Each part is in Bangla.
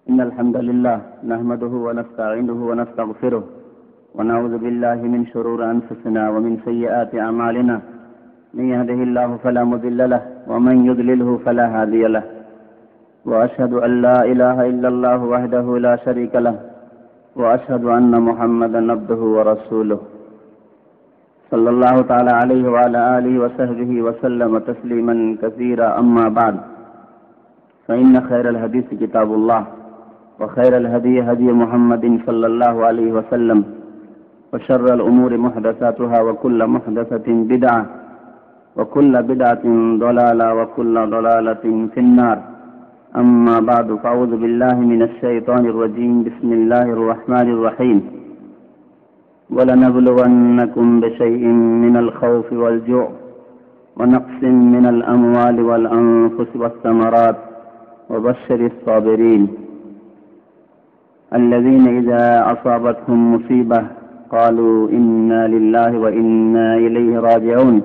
إن الحمد لله نحمده ونستعينه ونستغفره ونعوذ بالله من شرور أنفسنا ومن سيئات أعمالنا. من يهده الله فلا مضل له ومن يضلله فلا هادي له. وأشهد أن لا إله إلا الله وحده لا شريك له وأشهد أن محمدا عبده ورسوله صلى الله تعالى عليه وعلى آله وصحبه وسلم تسليما كثيرا. أما بعد، فإن خير الحديث كتاب الله وخير الهدي هدي محمد صلى الله عليه وسلم وشر الأمور محدثاتها وكل محدثة بدعة وكل بدعة ضلالة وكل ضلالة في النار. أما بعد، فأعوذ بالله من الشيطان الرجيم. بسم الله الرحمن الرحيم. ولنبلونكم بشيء من الخوف والجوع ونقص من الأموال والأنفس والثمرات وبشر الصابرين الذين إذا أصابتهم مصيبة قالوا إنا لله وإنا إليه راجعون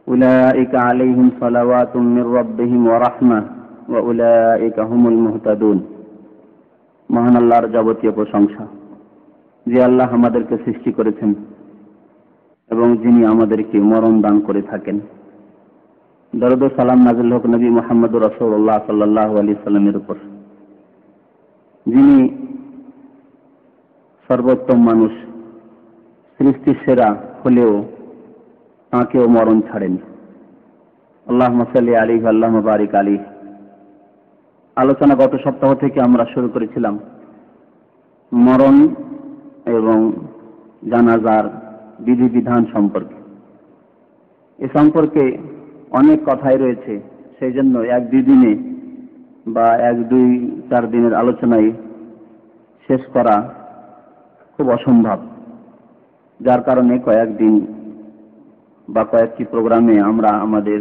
أولئك عليهم صلوات من ربهم ورحمة وأولئك هم المهتدون. মহান আল্লাহর যাবতীয় প্রশংসা, যে আল্লাহ আমাদেরকে সৃষ্টি করেছেন এবং যিনি আমাদেরকে মরণ দান করে থাকেন। দরুদ ও সালাম নাযিল হোক নবী মুহাম্মদুর রাসূলুল্লাহ সাল্লাল্লাহু আলাইহি সাল্লামের উপর, যিনি সর্বোত্তম মানুষ, সৃষ্টির সেরা হলেও তাঁকেও মরণ ছাড়েন। আল্লাহুম্মা সাল্লি আলাইহি আল্লাহুম্মা বারিক আলাইহি। আলোচনা গত সপ্তাহ থেকে আমরা শুরু করেছিলাম মরণ এবং জানাজার বিধিবিধান সম্পর্কে। এ সম্পর্কে অনেক কথাই রয়েছে, সেই জন্য এক দুই দিনে বা এক দুই চার দিনের আলোচনায় শেষ করা খুব অসম্ভব, যার কারণে কয়েকদিন বা কয়েকটি প্রোগ্রামে আমরা আমাদের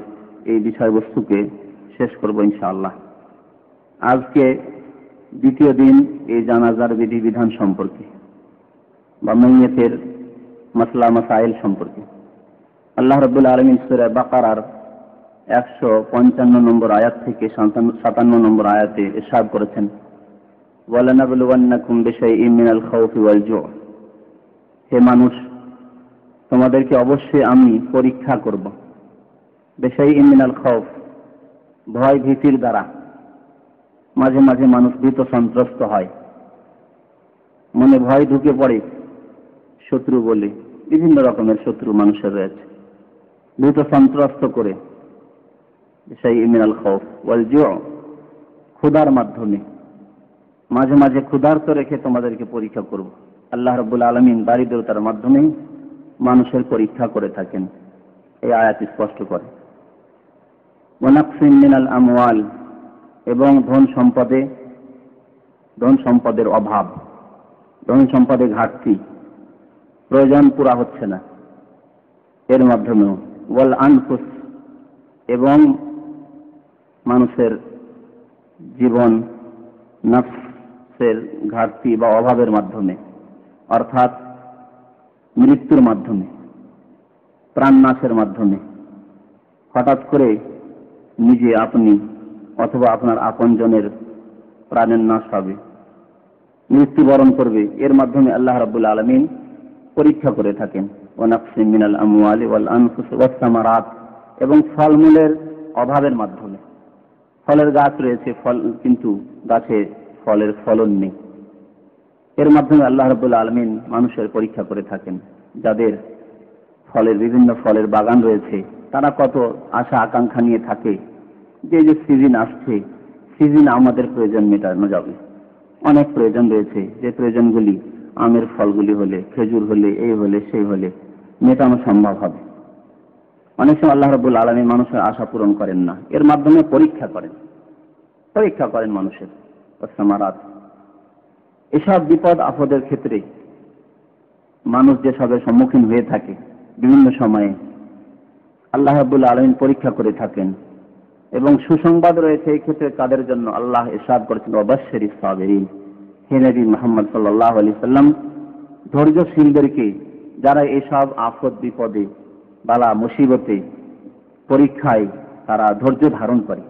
এই বিষয়বস্তুকে শেষ করব ইনশাআল্লাহ। আজকে দ্বিতীয় দিন এই জানাজার বিধিবিধান সম্পর্কে বা মাইয়িতের মাসলা মাসাইল সম্পর্কে। আল্লাহ রাব্বুল আলামিন সূরা বাকারার 155 নম্বর আয়াত থেকে 57 নম্বর আয়াতে ইরশাদ করেছেন, ওয়ালানাবলুওয়ান্নাকুম বিশাইইম মিনাল খাউফি ওয়াল জু'। হে মানুষ, তোমাদেরকে অবশ্যই আমি পরীক্ষা করব। বিশাইইম মিনাল খাউফ, ভয় ভীতির দ্বারা। মাঝে মাঝে মানুষ ভীত সন্ত্রস্ত হয়, মনে ভয় ঢুকে পড়ে। শত্রু বলে বিভিন্ন রকমের শত্রু মানুষের রয়েছে, ভীত সন্ত্রস্ত করে। বিশাইইম মিনাল খাউফ ওয়াল জু', ক্ষুধার মাধ্যমে। মাঝে মাঝে ক্ষুধার্ত রেখে তোমাদেরকে পরীক্ষা করব। আল্লাহ রাব্বুল আলামিন দারিদ্রতার মাধ্যমে মানুষের পরীক্ষা করে থাকেন, এই আয়াত স্পষ্ট করে। ওয়া নাকসিম মিনাল আমওয়াল, এবং ধন সম্পদের অভাব, ধন সম্পদের ঘাটতি, প্রয়োজন পুরা হচ্ছে না, এর মাধ্যমেও। ওয়াল আনফুস, এবং মানুষের জীবন নফসের ঘাটতি বা অভাবের মাধ্যমে, অর্থাৎ মৃত্যুর মাধ্যমে, প্রাণনাশের মাধ্যমে। হঠাৎ করে নিজে আপনি অথবা আপনার আপনজনের প্রাণের নাশ হবে, মৃত্যুবরণ করবে, এর মাধ্যমে আল্লাহ রাব্বুল আলামিন পরীক্ষা করে থাকেন। ওয়া নাকসিম মিনাল আমওয়ালি ওয়াল আনফুসি ওয়াস সামারাত, এবং ফলমূলের অভাবের মাধ্যমে। ফলের গাছ রয়েছে, ফল কিন্তু গাছে ফলের ফলন নেই, এর মাধ্যমে আল্লাহ রাব্বুল আলামিন মানুষের পরীক্ষা করে থাকেন। যাদের বিভিন্ন ফলের বাগান রয়েছে, তারা কত আশা আকাঙ্ক্ষা নিয়ে থাকে যে সিজন আসছে, সিজন আমাদের প্রয়োজন মেটানো যাবে। অনেক প্রয়োজন রয়েছে, যে প্রয়োজনগুলি আমের ফলগুলি হলে, খেজুর হলে, এই হলে সেই হলে মেটানো সম্ভব হবে। অনেক সময় আল্লাহ রাব্বুল আলামিন মানুষের আশা পূরণ করেন না, এর মাধ্যমে পরীক্ষা করেন মানুষের সামারাত। এসব বিপদ আপদের ক্ষেত্রে মানুষ যেসবের সম্মুখীন হয়ে থাকে বিভিন্ন সময়ে, আল্লাহ রাব্বুল আলামিন পরীক্ষা করে থাকেন। এবং সুসংবাদ রয়েছে এই ক্ষেত্রে তাদের জন্য। আল্লাহ ইরশাদ করেছেন, ওয়াবাশশিরিস সাবিরিন। হে নবী মুহাম্মদ সাল্লাল্লাহু আলাইহি সাল্লাম, ধৈর্যশীলদেরকে, যারা এসব আফত বিপদে, বালা মুসিবতে, পরীক্ষায় তারা ধৈর্য ধারণ করে,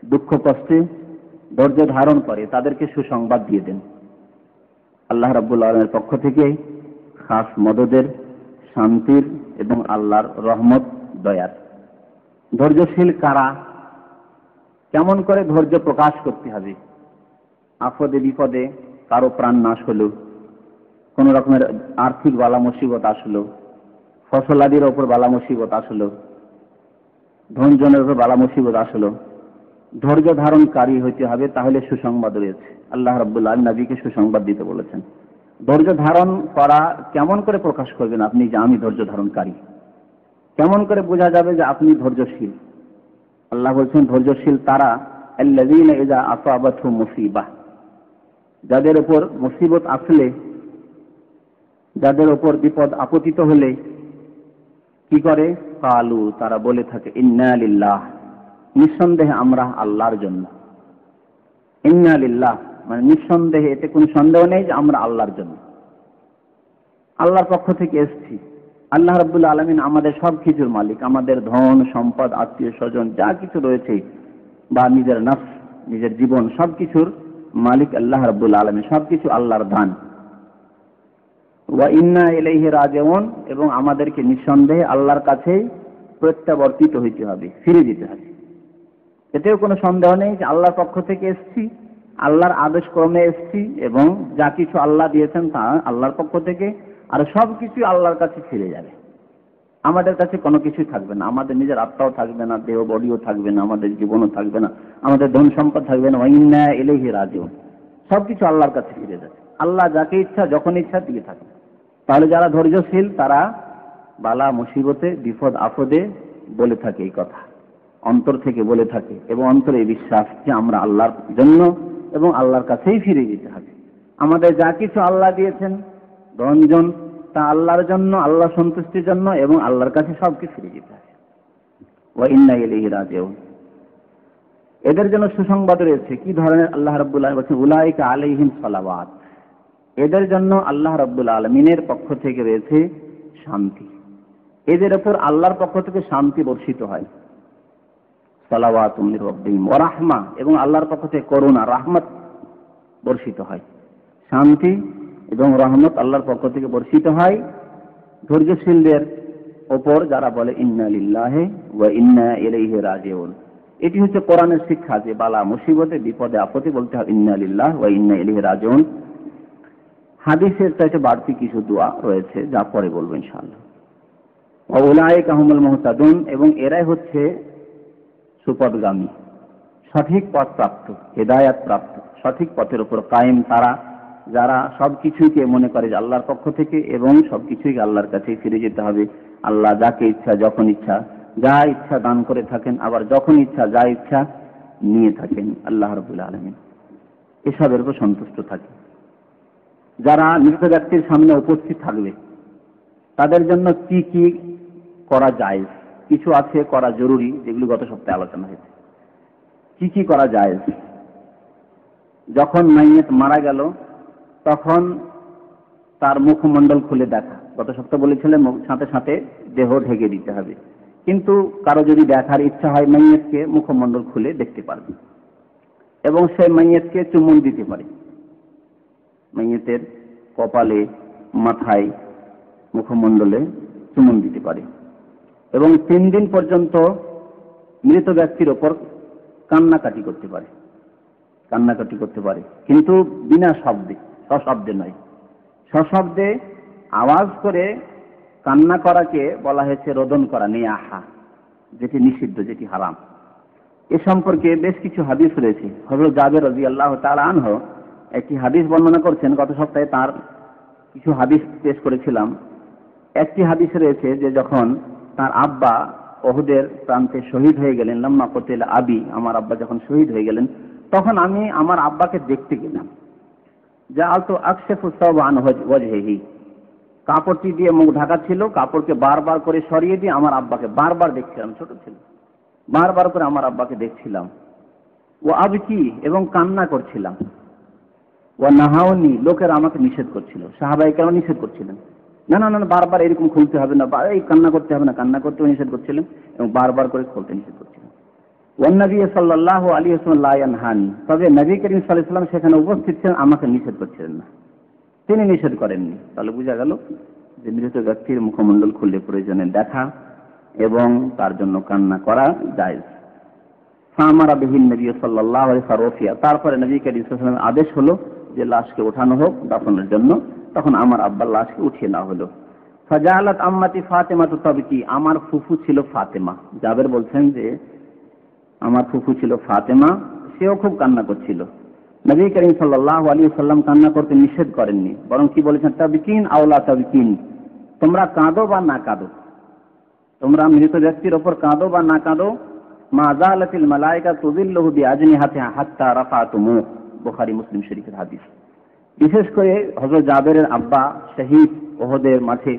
দুঃখ কষ্টে ধৈর্য ধারণ করে তাদেরকে সুসংবাদ দিয়ে দেন আল্লাহ রাব্বুল আলামিনের পক্ষ থেকে খাস মদদের, শান্তির এবং আল্লাহর রহমত, দয়ার। ধৈর্যশীল কারা? কেমন করে ধৈর্য প্রকাশ করতে হবে? আপদে বিপদে কারো প্রাণ নাশ হলো, কোন রকমের আর্থিক বালা মুসিবত আসলো, ফসলাদির ওপর বালা মুসিবত আসলো, ধনজনের উপর বালা মুসিবত আসলো, ধৈর্য ধারণকারী হইতে হবে, তাহলে সুসংবাদ রয়েছে। আল্লাহ রাব্বুল আলামিন নবীকে সুসংবাদ দিতে বলেছেন। ধৈর্য ধারণ করা কেমন করে প্রকাশ করবেন আপনি যে আমি ধৈর্য ধারণকারী? কেমন করে বোঝা যাবে যে আপনি ধৈর্যশীল? আল্লাহ বলছেন ধৈর্যশীল তারা আল্লাযীনা ইযা আসাবাতহুম মুসিবাহ, যাদের উপর মুসিবত আসলে, যাদের উপর বিপদ আপতিত হলে কি করে? কালু, তারা বলে থাকে ইন্না লিল্লাহ, নিঃসন্দেহে আমরা আল্লাহর জন্য। ইন্না লিল্লাহ মানে নিঃসন্দেহে, এতে কোনো সন্দেহ নেই যে আমরা আল্লাহর জন্য, আল্লাহর পক্ষ থেকে এসেছি। আল্লাহ রাব্বুল আলামিন আমাদের সব কিছুর মালিক, আমাদের ধন সম্পদ, আত্মীয় স্বজন যা কিছু রয়েছে, বা নিজের নফস, নিজের জীবন, সবকিছুর মালিক আল্লাহ রাব্বুল আলামিন, সবকিছু আল্লাহর দান। ওয়া ইন্না ইলাইহি রাজিউন, এবং আমাদেরকে নিঃসন্দেহে আল্লাহর কাছেই প্রত্যাবর্তিত হইতে হবে, ফিরে যেতে হবে। এতেও কোনো সন্দেহ নেই যে আল্লাহর পক্ষ থেকে এসেছি, আল্লাহর আদেশ ক্রমে এসেছি, এবং যা কিছু আল্লাহ দিয়েছেন তা আল্লাহর পক্ষ থেকে, আর সব কিছু আল্লাহর কাছে ফিরে যাবে। আমাদের কাছে কোনো কিছুই থাকবে না, আমাদের নিজের আত্মাও থাকবে না, দেহ বডিও থাকবে না, আমাদের জীবনও থাকবে না, আমাদের ধন সম্পদ থাকবে না। ওয়া ইন্না ইলাইহি রাজিউন, সবকিছু আল্লাহর কাছে ফিরে যাবে। আল্লাহ যাকে ইচ্ছা যখন ইচ্ছা দিয়ে থাকে। তাহলে যারা ধৈর্যশীল তারা বালা মুসিবতে, বিপদ আপদে বলে থাকে এই কথা, অন্তর থেকে বলে থাকে, এবং অন্তরে বিশ্বাস যে আমরা আল্লাহর জন্য এবং আল্লাহর কাছেই ফিরে যেতে হবে। আমাদের যা কিছু আল্লাহ দিয়েছেন ধনজন, তা আল্লাহর জন্য, আল্লাহ সন্তুষ্টির জন্য, এবং আল্লাহর কাছে সবকিছু ফিরে যেতে হবে। ওয়া ইন্না ইলাইহি রাজিউন। এদের জন্য সুসংবাদ রয়েছে। কি ধরনের? আল্লাহ রাব্বুল আলামিন বলেছেন উলাইকা আলাইহিম সালাওয়াত, এদের জন্য আল্লাহ রাব্বুল আলামিনের পক্ষ থেকে রয়েছে শান্তি। এদের উপর আল্লাহর পক্ষ থেকে শান্তি বর্ষিত হয়। সালাওয়াতুম মির রাব্বিহিম ওয়া রাহমা, এবং আল্লাহর পক্ষ থেকে করুণা, রাহমত বর্ষিত হয়। শান্তি এবং রহমত আল্লাহর পক্ষ থেকে বর্ষিত হয় ধৈর্যশীলদের ওপর, যারা বলে ইন্না লিল্লাহি ওয়া ইন্না ইলাইহি রাজিউন। এটি হচ্ছে কোরআনের শিক্ষা যে বালা মুসিবতে, বিপদে আপদে বলতে হবে ইন্না লিল্লাহি ওয়া ইন্না ইলাইহি রাজিউন। হাদিসের চাইতে বাড়তি কিছু দোয়া রয়েছে, যা পরে বলবো ইনশাআল্লাহ। ওয়া উলাইকা হুমুল মুহতাদুন, এবং এরাই হচ্ছে সুপথগামী, সঠিক পথ প্রাপ্ত, হেদায়াত প্রাপ্ত, সঠিক পথের উপর কায়েম তারা, যারা সবকিছুকে মনে করে যে আল্লাহর পক্ষ থেকে, এবং সবকিছুই আল্লাহর কাছে ফিরে যেতে হবে। আল্লাহ যাকে ইচ্ছা যখন ইচ্ছা যা ইচ্ছা দান করে থাকেন, আবার যখন ইচ্ছা যা ইচ্ছা নিয়ে থাকেন আল্লাহ রাব্বুল আলামিন, এসবের উপর সন্তুষ্ট থাকে। যারা মৃত ব্যক্তির সামনে উপস্থিত থাকবে তাদের জন্য কি কি করা যায়? কিছু আছে করা জরুরি, যেগুলি গত সপ্তাহে আলোচনা হয়েছে। কি কি করা যায়? যখন মাইয়িত মারা গেল তখন তার মুখমণ্ডল খুলে দেখা, গত সপ্তাহে বলেছিলেন সাথে সাথে দেহ ঢেকে দিতে হবে। কিন্তু কারো যদি দেখার ইচ্ছা হয় মাইয়িতকে, মুখমণ্ডল খুলে দেখতে পারবে, এবং সে মাইয়িতকে চুম্বন দিতে পারে। মাইয়িতের কপালে, মাথায়, মুখমণ্ডলে চুম্বন দিতে পারে, এবং 3 দিন পর্যন্ত মৃত ব্যক্তির ওপর কান্নাকাটি করতে পারে, কান্নাকাটি করতে পারে, কিন্তু বিনা শব্দে, সশব্দে নয়। সশব্দে আওয়াজ করে কান্না করাকে বলা হয়েছে রোদন করা, নিয়াহা, যেটি নিষিদ্ধ, যেটি হারাম। এ সম্পর্কে বেশ কিছু হাদিস রয়েছে। হযরত জাবের রাদিয়াল্লাহু তাআলা আনহু একটি হাদিস বর্ণনা করছেন। গত সপ্তাহে তার কিছু হাদিস পেশ করেছিলাম। একটি হাদিস রয়েছে যে যখন তার আব্বা উহুদের প্রান্তে শহীদ হয়ে গেলেন, লাম্মা কুতিলা আবি, আমার আব্বা যখন শহীদ হয়ে গেলেন, তখন আমি আমার আব্বাকে দেখতে গেলাম। জাআলতু আকশিফু সাওবা আন ওয়াজহিহি, কাপড়টি দিয়ে মুখ ঢাকা ছিল, কাপড়কে বারবার করে সরিয়ে দিয়ে আমার আব্বাকে বারবার দেখছিলাম। ছোট ছিল, বারবার করে আমার আব্বাকে দেখছিলাম। ও আবকি, এবং কান্না করছিলাম। ও নাহাউনি, লোকেরা আমাকে নিষেধ করছিল, সাহাবায়ে কেরাম নিষেধ করছিলেন, না না না বারবার এরকম খুলতে হবে না, এই কান্না করতে হবে না, কান্না করতে নিষেধ করছিলেন, এবং বারবার করে খুলতে নিষেধ করছিলেন। ওয়ান্নবী সাল্লাল্লাহু আলাইহি ওয়াসাল্লাম লা ইয়ানহানি, তবে নবী করিম সাল্লাল্লাহু আলাইহি ওয়াসাল্লাম সেখানে উপস্থিত ছিলেন, আমাকে নিষেধ করছিলেন না, তিনি নিষেধ করেননি। তাহলে বোঝা গেল যে মৃত ব্যক্তির মুখমণ্ডল খুললে প্রয়োজনে দেখা এবং তার জন্য কান্না করা জায়েজ। ফামারা বিহিন নবী সাল্লাল্লাহু আলাইহি ওয়াসাল্লাম, তারপরে নবী করিম সাল্লাল্লাহু আলাইহি ওয়াসাল্লামের আদেশ হলো যে লাশকে ওঠানো হোক দাফনের জন্য। তখন আমার আব্বার লাশকে উঠিয়ে নেওয়া হলো। ফাজালাত আম্মাতি ফাতেমা তাবকি, আমার ফুফু ছিল ফাতেমা। জাবের বলছেন যে আমার ফুফু ছিল ফাতেমা, সেও খুব কান্না করছিল। নবী করিম সাল্লাল্লাহু আলাইহি ওয়াসাল্লাম কান্না করতে নিষেধ করেননি, বরং কি বলেছেন, তাবকিন আওলা তাবকিন, তোমরা কাঁদো বা না কাঁদো, তোমরা মৃত ব্যক্তির ওপর কাঁদো বা না কাঁদো। মা যালাতিল মালায়েকা তুযিল্লুহু বিআজনিহাতিহা হাত্তা রাফাতুমু, বুখারী মুসলিম শরীফের হাদিস। বিশেষ করে হযরত জাবেরের আব্বা শহীদ ওহদের মাঠে,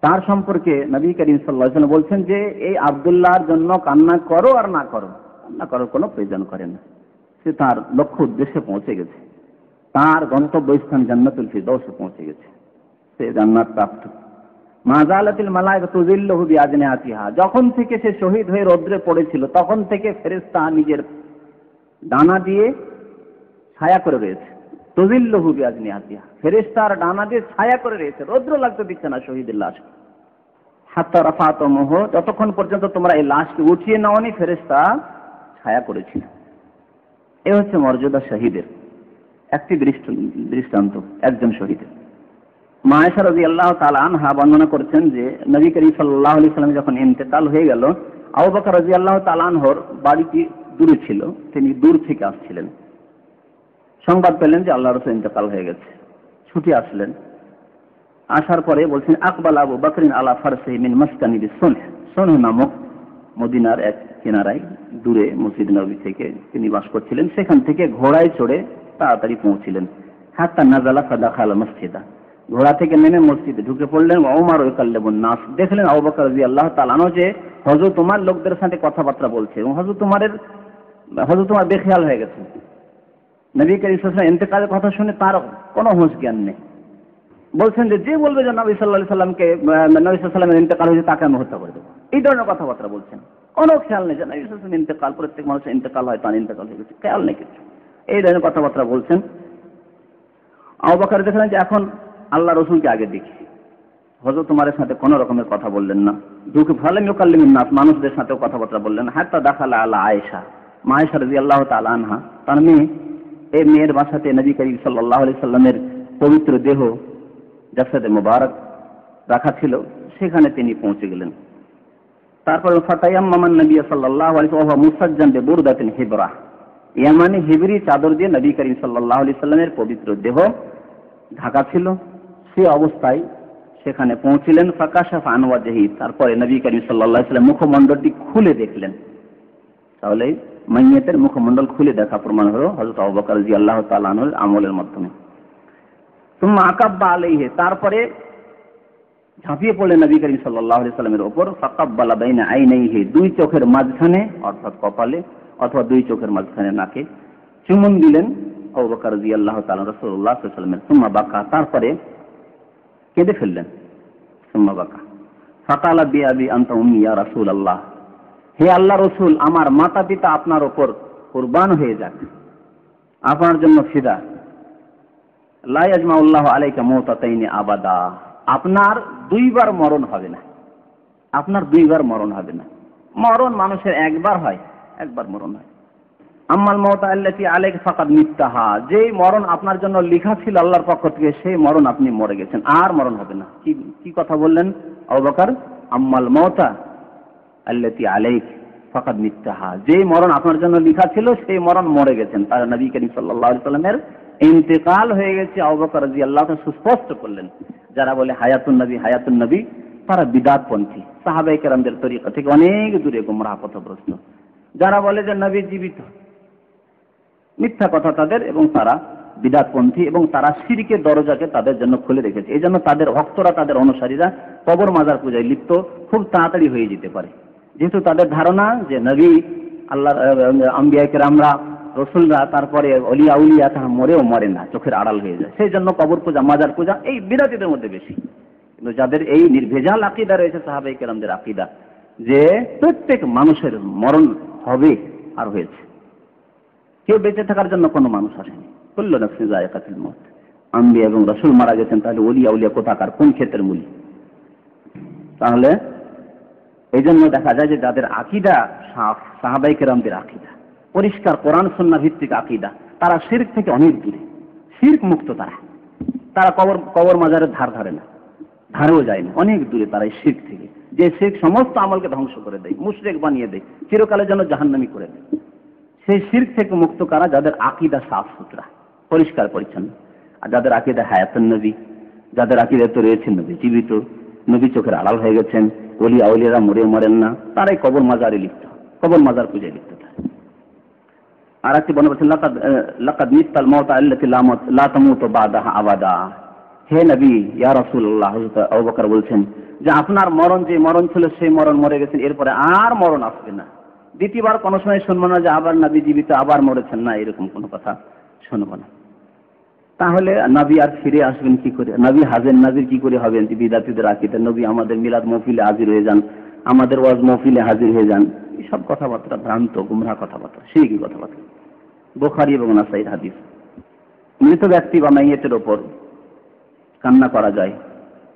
তার সম্পর্কে নবী করিম সাল্লাল্লাহু আলাইহি ওয়াসাল্লাম বলছেন যে এই আব্দুল্লাহর জন্য কান্না করো আর না করো, কান্না করার কোনো প্রয়োজন করে না, সে তার লক্ষ্য উদ্দেশ্যে পৌঁছে গেছে, তার গন্তব্যস্থান জান্নাতুল ফিরদাউসে পৌঁছে গেছে, সে জান্নাত প্রাপ্ত। মা যালাতিল মালায়েকা তুযিল্লুহু বিআজনিহাতিহা, যখন থেকে সে শহীদ হয়ে রৌদ্রে পড়েছিল তখন থেকে ফেরেশতা নিজের ডানা দিয়ে ছায়া করে রয়েছে। তুযিল্লুহু বিআজনিহাতিহা, ফেরেশতার ডানা দিয়ে ছায়া করে রয়েছে, রৌদ্র লাগতে দিচ্ছে না শহীদের লাশ। হাত্তা রাফাতুমুহু, যতক্ষণ পর্যন্ত তোমরা এই লাশকে উঠিয়ে নাওনি ফেরেশতা ছায়া করেছিল। এ হচ্ছে মর্যাদা শহীদের একটি দৃষ্টান্ত, একজন শহীদের। মা আয়েশা রাদিয়াল্লাহু তাআলা আনহা বর্ণনা করছেন যে নবী করিম সাল্লাল্লাহু আলাইহি ওয়াসাল্লাম যখন ইন্তেকাল হয়ে গেল, আবু বকর রাদিয়াল্লাহু তাআলা আনহুর বাড়িটি দূরে ছিল, তিনি দূর থেকে আসছিলেন, সংবাদ পেলেন যে আল্লাহর রাসূল ইন্তেকাল হয়ে গেছে, ছুটে আসলেন। আসার পরে বলছেন, আকবাল আবু বকরিন আলা ফারসিহি মিন মাসকানি বিসুনহ, সুনহ নামক মদিনার এক কিনারায় দূরে মসজিদ নববী থেকে তিনি বাস করছিলেন, সেখান থেকে ঘোড়ায় চড়ে তাড়াতাড়ি পৌঁছিলেন। হাত্তা নাযালা ফাদাখালা মসজিদা, ঘোড়া থেকে নেমে মসজিদে ঢুকে পড়লেন। ওমর ইয়াকাল্লাবুন নাস, দেখলেন আবু বকর রাদিয়াল্লাহু তাআলা আনহু যে হযরত তোমার লোকদের সাথে কথাবার্তা বলছে এবং হযরত তোমার বেখেয়াল হয়ে গেছে। নবী করিম সাল্লাল্লাহু আলাইহি ওয়াসাল্লাম ইন্তেকালের কথা শুনে তার কোনো হুঁশ জ্ঞান নেই। বলছেন যে বলবে যে নবী সাল্লাল্লাহু আলাইহি ওয়াসাল্লামকে, নবী সাল্লাল্লাহু আলাইহি ওয়াসাল্লামের ইন্তেকাল হয়েছে তাকে আমি হত্যা করে দেবো, এই ধরনের কথাবার্তা বলছেন। কোনো খেয়াল নেই যে নবী সাল্লাল্লাহু আলাইহি ওয়াসাল্লাম ইন্তেকাল, প্রত্যেক মানুষের ইন্তেকাল হয়, তার ইন্তেকাল হয়ে গেছে, খেয়াল নেই কিছু, এই ধরনের কথাবার্তা বলছেন। আবু বকর দেখলেন যে এখন আল্লাহ রসুলকে আগে দেখি, হযরত তোমার সাথে কোনো রকমের কথা বললেন না, দুঃখ ফালাম ইউকাল্লিমুন নাস, মানুষদের সাথেও কথাবার্তা বললেন না। হাত্তা দাখালা আলা আয়েশা, মা আয়েশা রাদিয়াল্লাহু তাআলা আনহা, তার মেয়ে, এই মেয়ের বাসাতে নবী করিম সাল্লাল্লাহু আলাইহি সাল্লামের পবিত্র দেহ জাসাদে মুবারক রাখা ছিল, সেখানে তিনি পৌঁছে গেলেন। তারপর ফাতায়াম্মামান নবী সাল্লাল্লাহু আলাইহি ওয়া হুয়া মুসাজ্জান বিবুরদাতিন হিবরা, ইয়ামানি হিবরি চাদর দিয়ে নবী করিম সাল্লাল্লাহু আলাইহি সাল্লামের পবিত্র দেহ ঢাকা ছিল, সে অবস্থায় সেখানে পৌঁছিলেন। ফাকাশাফা আন ওয়াজহি, তারপরে নবী করিম সাল্লাল্লাহু আলাইহি সাল্লাম মুখমণ্ডলটি খুলে দেখলেন। তাহলে মাইয়াতের মুখমণ্ডল খুলে দেখা প্রমাণ হলো হযরত আবু বকর রাদিয়াল্লাহু তাআলা আনহুর আমলের মাধ্যমে। সুম্মা আকাব্বা আলাইহি, তারপরে ঝাঁপিয়ে পড়লেন নবী করিম সাল্লাল্লাহু আলাইহি সাল্লামের উপর। ফাকাব্বালা বাইনা আইনাইহি, দুই চোখের মাঝখানে অর্থাৎ কপালে অথবা দুই চোখের মাঝখানে নাকে চুমুন দিলেন আবু বকর রাদিয়াল্লাহু তাআলা রাসূলুল্লাহ সাল্লাল্লাহু আলাইহি ওয়াসাল্লাম। সুম্মা বাকা, তারপরে কেঁদে ফেললেন। সুম্মা বাকা ফাকালা বিআবি আনতা উম্মি ইয়া রাসূলুল্লাহ, হে আল্লাহ রসুল, আমার মাতা পিতা আপনার ওপর কুরবান হয়ে যাক, আপনার জন্য ফিদা। লা ইয়াজমাউল্লাহু আলাইকা মাউতাতাইনি আবাদা, আপনার দুইবার মরণ হবে না, আপনার দুইবার মরণ হবে না। মরণ মানুষের একবার হয়, একবার মরণ হয়। আম্মাল মাউতা আল্লাতী আলাইকা ফাকাদ মিত্তাহা, যেই মরণ আপনার জন্য লেখা ছিল আল্লাহর পক্ষ থেকে, সেই মরণ আপনি মরে গেছেন, আর মরণ হবে না। কি কথা বললেন আবু বকর? আম্মাল মাউতা আল্লাতী আলাইকা ফাকাদ মিত্তাহা, যেই মরণ আপনার জন্য লেখা ছিল সেই মরণ মরে গেছেন। তার নবী করিম সাল্লাল্লাহু আলাইহি সাল্লামের ইন্তেকাল হয়ে গেছে। আবু বকর রাদিয়াল্লাহু তাআলা সুস্পষ্ট করলেন। যারা বলে হায়াতুন নবী, তারা বিদআতপন্থী, সাহাবায়ে কেরামদের তরিকা থেকে অনেক দূরে গোমরাহ পথভ্রষ্ট। যারা বলে যে নবী জীবিত, মিথ্যা কথা তাদের, এবং তারা বিদআতপন্থী, এবং তারা শিরকের দরজাকে তাদের জন্য খুলে রেখেছে। এই জন্য তাদের ভক্তরা, তাদের অনুসারীরা কবর মাজার পূজায় লিপ্ত খুব তাড়াতাড়ি হয়ে যেতে পারে, যেহেতু তাদের ধারণা যে নবী, আল্লাহ আম্বিয়া কেরামরা, রসুলরা, তারপরে অলিয়া উলিয়া তারা মরেও মরে না, চোখের আড়াল হয়ে যায়। সেই জন্য কবর পূজা, মাজার পূজা এই বিদাতীদের মধ্যে বেশি। কিন্তু যাদের এই নির্ভেজাল আকীদা রয়েছে, সাহাবায়ে কেরামদের আকীদা, যে প্রত্যেক মানুষের মরণ হবে আর হয়েছে। কেউ বেঁচে থাকার জন্য কোনো মানুষ আসেনি। কুল্লু নাফসিন যায়কাতুল মউত। আম্বিয়া এবং রাসূল মারা গেছেন, তাহলে ওলি আউলিয়া কোথাকার, কোন ক্ষেত্রের মূল? তাহলে এই জন্য দেখা যায় যে যাদের আকীদা সাফ, সাহাবায়ে কেরামদের আকীদা পরিষ্কার, কোরআন সুন্নাহ ভিত্তিক আকীদা, তারা শিরক থেকে অনেক দূরে, শিরক মুক্ত। তারা কবর মাজারের ধার ধারে না, ধারেও যায় না, অনেক দূরে তারা এই শিরক থেকে, যে শিরক সমস্ত আমলকে ধ্বংস করে দেয়, মুশরিক বানিয়ে দেয়, চিরকালের জন্য জাহান্নামী করে দেয়। সেই শিরক থেকে মুক্ত কারা? যাদের আকীদা সাফ সুতরা, পরিষ্কার পরিচ্ছন্ন। আর যাদের আকীদা হায়াতুন নবী, যাদের আকীদা তো রয়েছে নবী জীবিত, নবী চোখের আড়াল হয়ে গেছেন, ওলি আউলিয়ারা মরেন না, তারাই কবর মাজারে লিপ্ত, কবর মাজার পূজায় লিপ্ত থাকে। আর একটি বর্ণনা বলছেন, লাকাদ মিসতাল মাউত আল্লাতী লা তামুতু বাদাহা আবাদা। হে নবী, ইয়া রাসূলুল্লাহ, হযরত আবু বকর বলছেন যে আপনার মরণ যে মরণ ছিল সেই মরণ মরে গেছেন, এরপরে আর মরণ আসবে না। দ্বিতীয়বার কোনো সময় শুনবো না যে আবার নবী জীবিত, আবার মরেছেন, না, এরকম কোনো কথা শুনবো না। তাহলে নবী আর ফিরে আসবেন কি করে? নবী হাজির নাজির কি করে হবেন? বিদাতীদের আকীদা নবী আমাদের মিলাদ মাহফিলে হাজির হয়ে যান, আমাদের ওয়াজ মাহফিলে হাজির হয়ে যান, এইসব কথাবার্তা ভ্রান্ত গুমরাহ কথাবার্তা, শিরকি কথাবার্তা। বুখারী এবং নাসাঈর হাদিস। মৃত ব্যক্তি বা মাইয়িতের ওপর কান্না করা যায়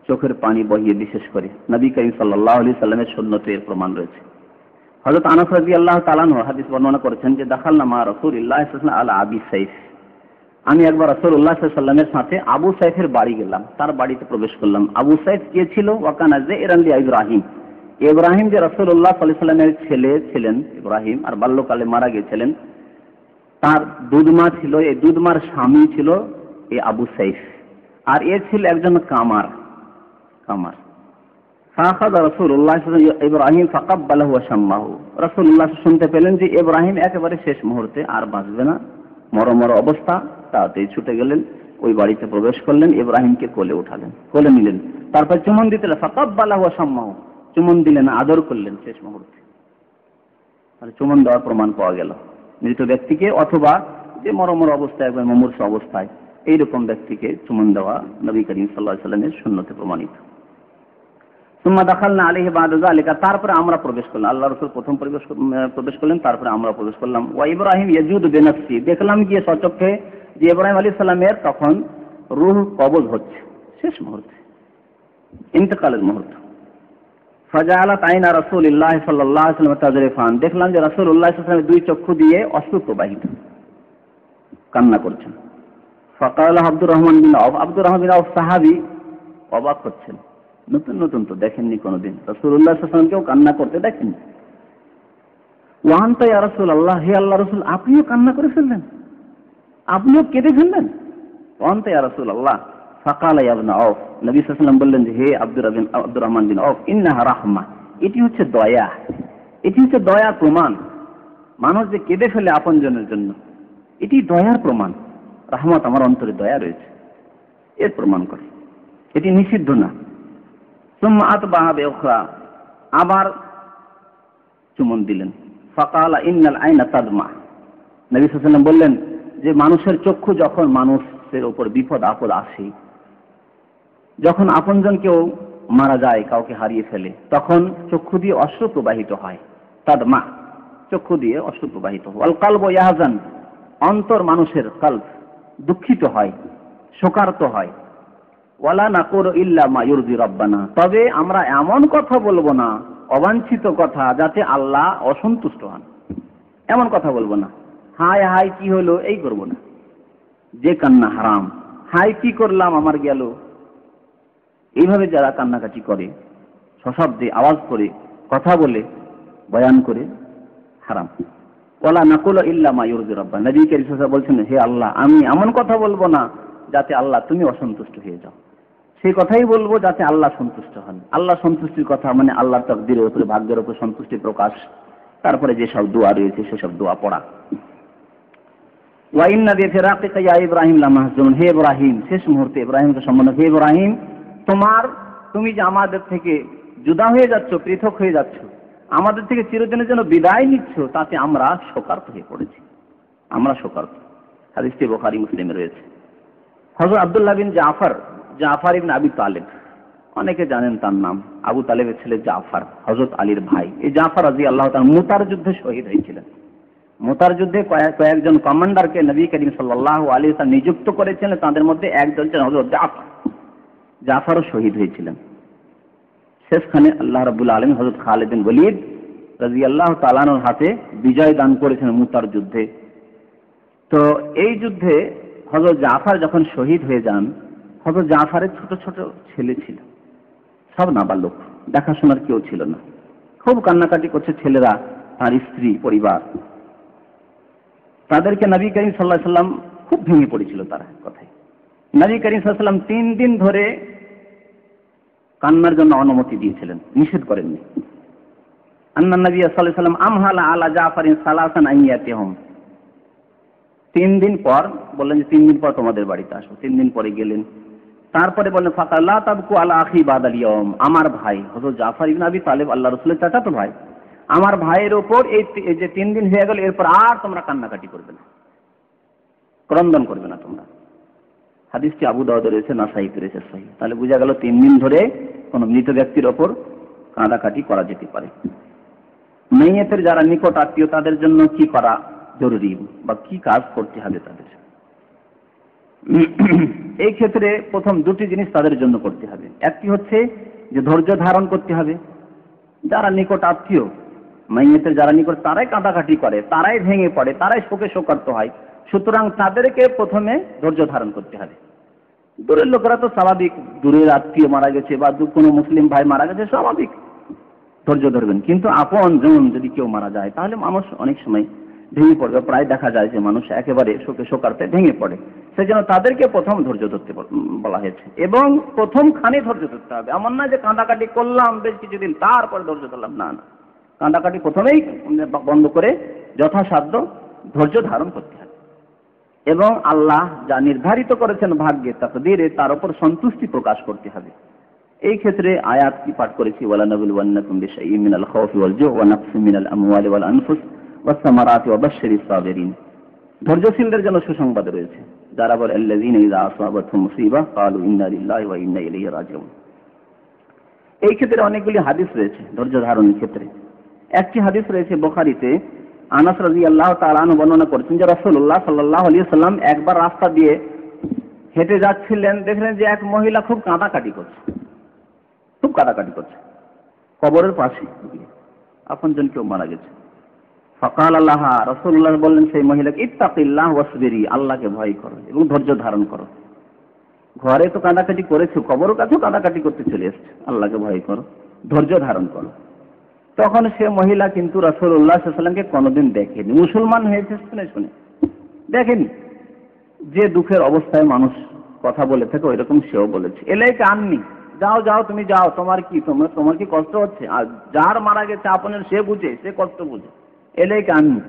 চোখের পানি বহিয়ে, বিশেষ করে নবী করিম সাল্লাল্লাহু আলাইহি সাল্লামের সুন্নতে এর প্রমাণ রয়েছে। হযরত আনাস রাদিয়াল্লাহু তাআলা আনহু হাদিস বর্ণনা করেছেন যে দাখালনা মা রাসূলিল্লাহ সাল্লাল্লাহু আলাইহি ওয়াসাল্লাম আলা আবি সাইফ। আমি একবার রাসূলুল্লাহ সাল্লাল্লাহু আলাইহি ওয়াসাল্লামের সাথে আবু সাইফের বাড়ি গেলাম, তার বাড়িতে প্রবেশ করলাম। আবু সাইফ কে ছিল? ওয়াকানা যায়রান লি ইব্রাহিম। ইব্রাহিম যে রাসূলুল্লাহ সাল্লাল্লাহু আলাইহি ওয়াসাল্লামের ছেলে ছিলেন, ইব্রাহিম, আর বাল্যকালে মারা গিয়েছিলেন, তার দুধমা ছিল, এই দুধমার স্বামী ছিল এই আবু সাইফ, আর এ ছিল একজন কামার। ফাখাযা রাসূলুল্লাহ সাল্লাল্লাহু আলাইহি ওয়াসাল্লাম ইব্রাহিম ফাকাব্বালাহু ওয়া শাম্মাহু। রাসূলুল্লাহ শুনতে পেলেন যে ইব্রাহিম একেবারে শেষ মুহূর্তে আর বাঁচবে না, মরমর অবস্থা, তাতেই ছুটে গেলেন, ওই বাড়িতে প্রবেশ করলেন, ইব্রাহিমকে কোলে উঠালেন, কোলে নিলেন, তারপর চুমন দিতেন, ফাকাব্বালাহু ওয়া শাম্মাহু, চুমন দিলেন, আদর করলেন শেষ মুহূর্তে। আর চুমন দেওয়ার প্রমাণ পাওয়া গেল মৃত ব্যক্তিকে, অথবা যে মরমর অবস্থায়, একবার মুমূর্ষ অবস্থায় এইরকম ব্যক্তিকে চুমন দেওয়া নবী করিম সাল্লাল্লাহু আলাইহি ওয়াসাল্লামের সুন্নতে প্রমাণিত। সুম্মা দাখালনা আলাইহি বা'দা যালিকা, তারপরে আমরা প্রবেশ করলাম, আল্লাহ রাসূল প্রথম প্রবেশ করলেন, তারপরে আমরা প্রবেশ করলাম। ওয়া ইব্রাহিম ইয়াজুদু বিনাফসি, দেখলাম গিয়ে সচক্ষে যে ইব্রাহিম আলাইহিস সালামের তখন রূহ কবজ হচ্ছে, শেষ মুহূর্তে, ইন্তেকালের মুহূর্ত। ফাজাআলাত আইনা রাসূলিল্লাহ সাল্লাল্লাহু আলাইহি ওয়াসাল্লাম তাজরিফান, দেখলাম যে রাসূলুল্লাহ সাল্লাল্লাহু আলাইহি ওয়াসাল্লামের দুই চক্ষু দিয়ে অশ্রু প্রবাহিত, কান্না করছেন। ফাকালা আব্দুর রহমান বিন আওফ, আব্দুর রহমান বিন আওফ সাহাবী, অবাক হচ্ছেন, নতুন নতুন তো দেখেননি কোনোদিন, রাসূলুল্লাহ সাল্লাল্লাহু আলাইহি ওয়াসাল্লামকেও কান্না করতে দেখেননি। ওয়া আনতা ইয়া রাসূলুল্লাহ, হে আল্লাহর রাসূল, আপনিও কান্না করে ফেললেন, আপনিও কেঁদে ফেললেন। ওয়া আনতা ইয়া রাসূলুল্লাহ, ফাকালা ইয়া ইবনে আওফ, নবী সাল্লাল্লাহু আলাইহি ওয়াসাল্লাম বললেন যে হে আব্দুর রহমান বিন আওফ, ইন্নাহা রাহমা, এটি হচ্ছে দয়া, এটি হচ্ছে দয়ার প্রমাণ। মানুষ যে কেঁদে ফেলে আপনজনের জন্য, এটি দয়ার প্রমাণ। রহমত, আমার অন্তরে দয়া রয়েছে, এর প্রমাণ করে, এটি নিষিদ্ধ না। সুম্মা আতবাহা বিউখরা, আবার চুমন দিলেন। ফাকালা ইন্নাল আইনা তাদমা, নবী সাল্লাল্লাহু আলাইহি ওয়াসাল্লাম বললেন যে মানুষের চক্ষু যখন মানুষের উপর বিপদ আপদ আসে, যখন আপনজন কেউ মারা যায়, কাউকে হারিয়ে ফেলে, তখন চক্ষু দিয়ে অশ্রু প্রবাহিত হয়, তাদমা, চক্ষু দিয়ে অশ্রু প্রবাহিত হয়। ওয়াল কালবু ইয়াহজান, অন্তর মানুষের কলব দুঃখিত হয়, শোকার্ত হয়। ওয়ালা নাকুলু ইল্লা মা ইউরদি রাব্বানা, তবে আমরা এমন কথা বলবো না, অবাঞ্ছিত কথা, যাতে আল্লাহ অসন্তুষ্ট হন, এমন কথা বলবো না। হায় হায় কি হলো, এই করবো না, যে কান্না হারাম, হায় কি করলাম আমার গেল, এইভাবে যারা কান্নাকাটি করে, সশব্দে আওয়াজ করে, কথা বলে, বয়ান করে, হারাম। ওয়ালা নাকুলু ইল্লা মা ইউরদি রাব্বানা, নবী কারীম সাল্লাল্লাহু আলাইহি ওয়াসাল্লাম বলছেন, হে আল্লাহ, আমি এমন কথা বলবো না যাতে আল্লাহ তুমি অসন্তুষ্ট হয়ে যাও, সেই কথাই বলবো যাতে আল্লাহ সন্তুষ্ট হন। আল্লাহ সন্তুষ্টির কথা মানে আল্লাহর তাকদীরের উপরে, ভাগ্যের উপরে সন্তুষ্টি প্রকাশ, তারপরে যেসব দোয়া রয়েছে সেসব দোয়া পড়া। ওয়া ইন্না বিফিরাকিকা ইয়া ইব্রাহিম লামাহজুন, হে ইব্রাহিম, শেষ মুহূর্তে ইব্রাহিমকে সম্বোধন, হে ইব্রাহিম, তুমি যে আমাদের থেকে জুদা হয়ে যাচ্ছ, পৃথক হয়ে যাচ্ছ, আমাদের থেকে চিরদিনের জন্য বিদায় নিচ্ছ, তাতে আমরা শোকার্ত হয়ে পড়েছি, আমরা শোকার্ত। হাদিসটি বুখারী মুসলিমে রয়েছে। হযরত আব্দুল্লাহ বিন জাফর ইবনে আবি তালিব অনেকে জানেন তার নাম, আবু তালেবের ছেলে জাফর, হযরত আলীর ভাই। এই জাফর রাদিয়াল্লাহু তাআলা মুতার যুদ্ধে শহীদ হয়েছিলেন। মুতার যুদ্ধে কয়েকজন কমান্ডারকে নবী করিম সাল্লাল্লাহু আলাইহি ওয়াসাল্লাম নিযুক্ত করেছিলেন, তাদের মধ্যে একজন ছিলেন হযরত জাফর। জাফরও শহীদ হয়েছিলেন। শেষখানে আল্লাহ রাব্বুল আলামিন হযরত খালিদ বিন ওয়ালিদ রাদিয়াল্লাহু তাআলা আনহুর হাতে বিজয় দান করেছেন মুতার যুদ্ধে। তো এই যুদ্ধে হযরত জাফর যখন শহীদ হয়ে যান, হযরত জাফরের ছোট ছোট ছেলে ছিল, সব নাবালক, দেখাশোনার কেউ ছিল না। খুব কান্নাকাটি করছে ছেলেরা, তার স্ত্রী, পরিবার। তাদেরকে নবী করিম সাল্লাল্লাহু আলাইহি ওয়াসাল্লাম খুব ভেঙে পড়েছিল তার কথায়। নবী করিম সাল্লাল্লাহু আলাইহি ওয়াসাল্লাম 3 দিন ধরে কান্নার জন্য অনুমতি দিয়েছিলেন, নিষেধ করেননি। আন্না নবী সাল্লাল্লাহু আলাইহি ওয়াসাল্লাম আমহালা আলা জাফরিন সালাসান আইয়াতিহুম, 3 দিন পর বললেন যে 3 দিন পর তোমাদের বাড়িতে আসবো। 3 দিন পরে গেলেন। তারপরে বললেন ফাকাল লা তাবকু আলা আখি বাদাল ইয়াউম, আমার ভাই হযরত জাফর ইবনে আবি তালেব আল্লাহর রাসূলের চাচাতো ভাই, আমার ভাইয়ের উপর এই যে 3 দিন হয়ে গেল, এরপর আর তোমরা কান্নাকাটি করবে না, ক্রন্দন করবে না তোমরা। হাদিসটি আবু দাউদে রয়েছে, নাসাইতে রয়েছে সহিহ। তাহলে বোঝা গেল 3 দিন ধরে কোন মৃত ব্যক্তির ওপর কাঁদাকাটি করা যেতে পারে। মাইয়াতের যারা নিকট আত্মীয় তাদের জন্য কি করা জরুরি বা কি কাজ করতে হবে তাদের, এই ক্ষেত্রে প্রথম 2টি জিনিস তাদের জন্য করতে হবে। একটি হচ্ছে যে ধৈর্য ধারণ করতে হবে। যারা নিকট আত্মীয়, মাইয়াতের যারা নিকট, তারাই কাঁদাকাটি করে, তারাই ভেঙে পড়ে, তারাই শোকে শোকার্ত হয়। সুতরাং তাদেরকে প্রথমে ধৈর্য ধারণ করতে হবে। দূরের লোকেরা তো স্বাভাবিক, দূরের আত্মীয় মারা গেছে বা কোনো মুসলিম ভাই মারা গেছে, স্বাভাবিক ধৈর্য ধরবেন। কিন্তু আপন জন যদি কেউ মারা যায় তাহলে মানুষ অনেক সময় ভেঙে পড়বে। প্রায় দেখা যায় যে মানুষ একেবারে শোকে শোকার্তে ভেঙে পড়ে। সেই জন্য তাদেরকে প্রথম ধৈর্য ধরতে বলা হয়েছে, এবং প্রথম খানে ধৈর্য ধরতে হবে। এমন না যে কাঁদাকাটি করলাম বেশ কিছুদিন তারপর ধৈর্য ধরলাম, না না, কাঁদাকাটি প্রথমেই বন্ধ করে যথাসাধ্য ধৈর্য ধারণ করতে হবে। এবং আল্লাহ যা নির্ধারিত করেছেন ভাগ্যে, তাকদীরে, তার উপর সন্তুষ্টি প্রকাশ করতে হবে। এই ক্ষেত্রে আয়াত কি পাঠ করেছি, ওয়ালা নাবলুওয়ান্নাকুম বিশাইইন মিনাল খাউফি ওয়াল জু'i ওয়া নাকসিম মিনাল আমওয়ালি ওয়াল আনফুস ওয়াস সামারাতি ওয়া বাশশিরিস সাবিরিন। ধৈর্যশীলদের জন্য সুসংবাদ রয়েছে, যারা বলে আল্লাযীনা ইযা আসাবাতহুম মুসিবা ক্বালু ইন্না লিল্লাহি ওয়া ইন্না ইলাইহি রাজিউন। এই ক্ষেত্রে অনেকগুলি হাদিস রয়েছে ধৈর্য ধারণের ক্ষেত্রে। একটি হাদিস রয়েছে বুখারীতে, আনাস রাদিয়াল্লাহু তাআলা আনহু বর্ণনা করেছেন যে রাসূলুল্লাহ সাল্লাল্লাহু আলাইহি ওয়াসাল্লাম একবার রাস্তা দিয়ে হেঁটে যাচ্ছিলেন, দেখলেন যে এক মহিলা খুব কাঁদাকাটি করছে, খুব কাঁদাকাটি করছে কবরের পাশে, আপনজন কেউ মারা গেছে। ফাকাল আল্লাহ, রাসূলুল্লাহ বললেন সেই মহিলাকে, ইত্তাকিল্লাহ ওয়াসবিরি, আল্লাহকে ভয় করো এবং ধৈর্য ধারণ করো। ঘরে তো কাঁদাকাটি করেছো, কবরের কাছেও কাঁদাকাটি করতে চলে এসছে, আল্লাহকে ভয় করো, ধৈর্য ধারণ করো। তখন সে মহিলা কিন্তু রাসূলুল্লাহ সাল্লাল্লাহু আলাইহি ওয়াসাল্লামকে কোনোদিন দেখেনি, মুসলমান হয়েছে শুনে শুনে, দেখেনি। যে দুঃখের অবস্থায় মানুষ কথা বলে থাকে ওইরকম সেও বলেছে, এলাইকে আননি, যাও যাও তুমি যাও, তোমার কি কষ্ট হচ্ছে? আর যার মারা গেছে আপনার, সে বুঝে, সে কষ্ট বুঝে। এলাইকে আননি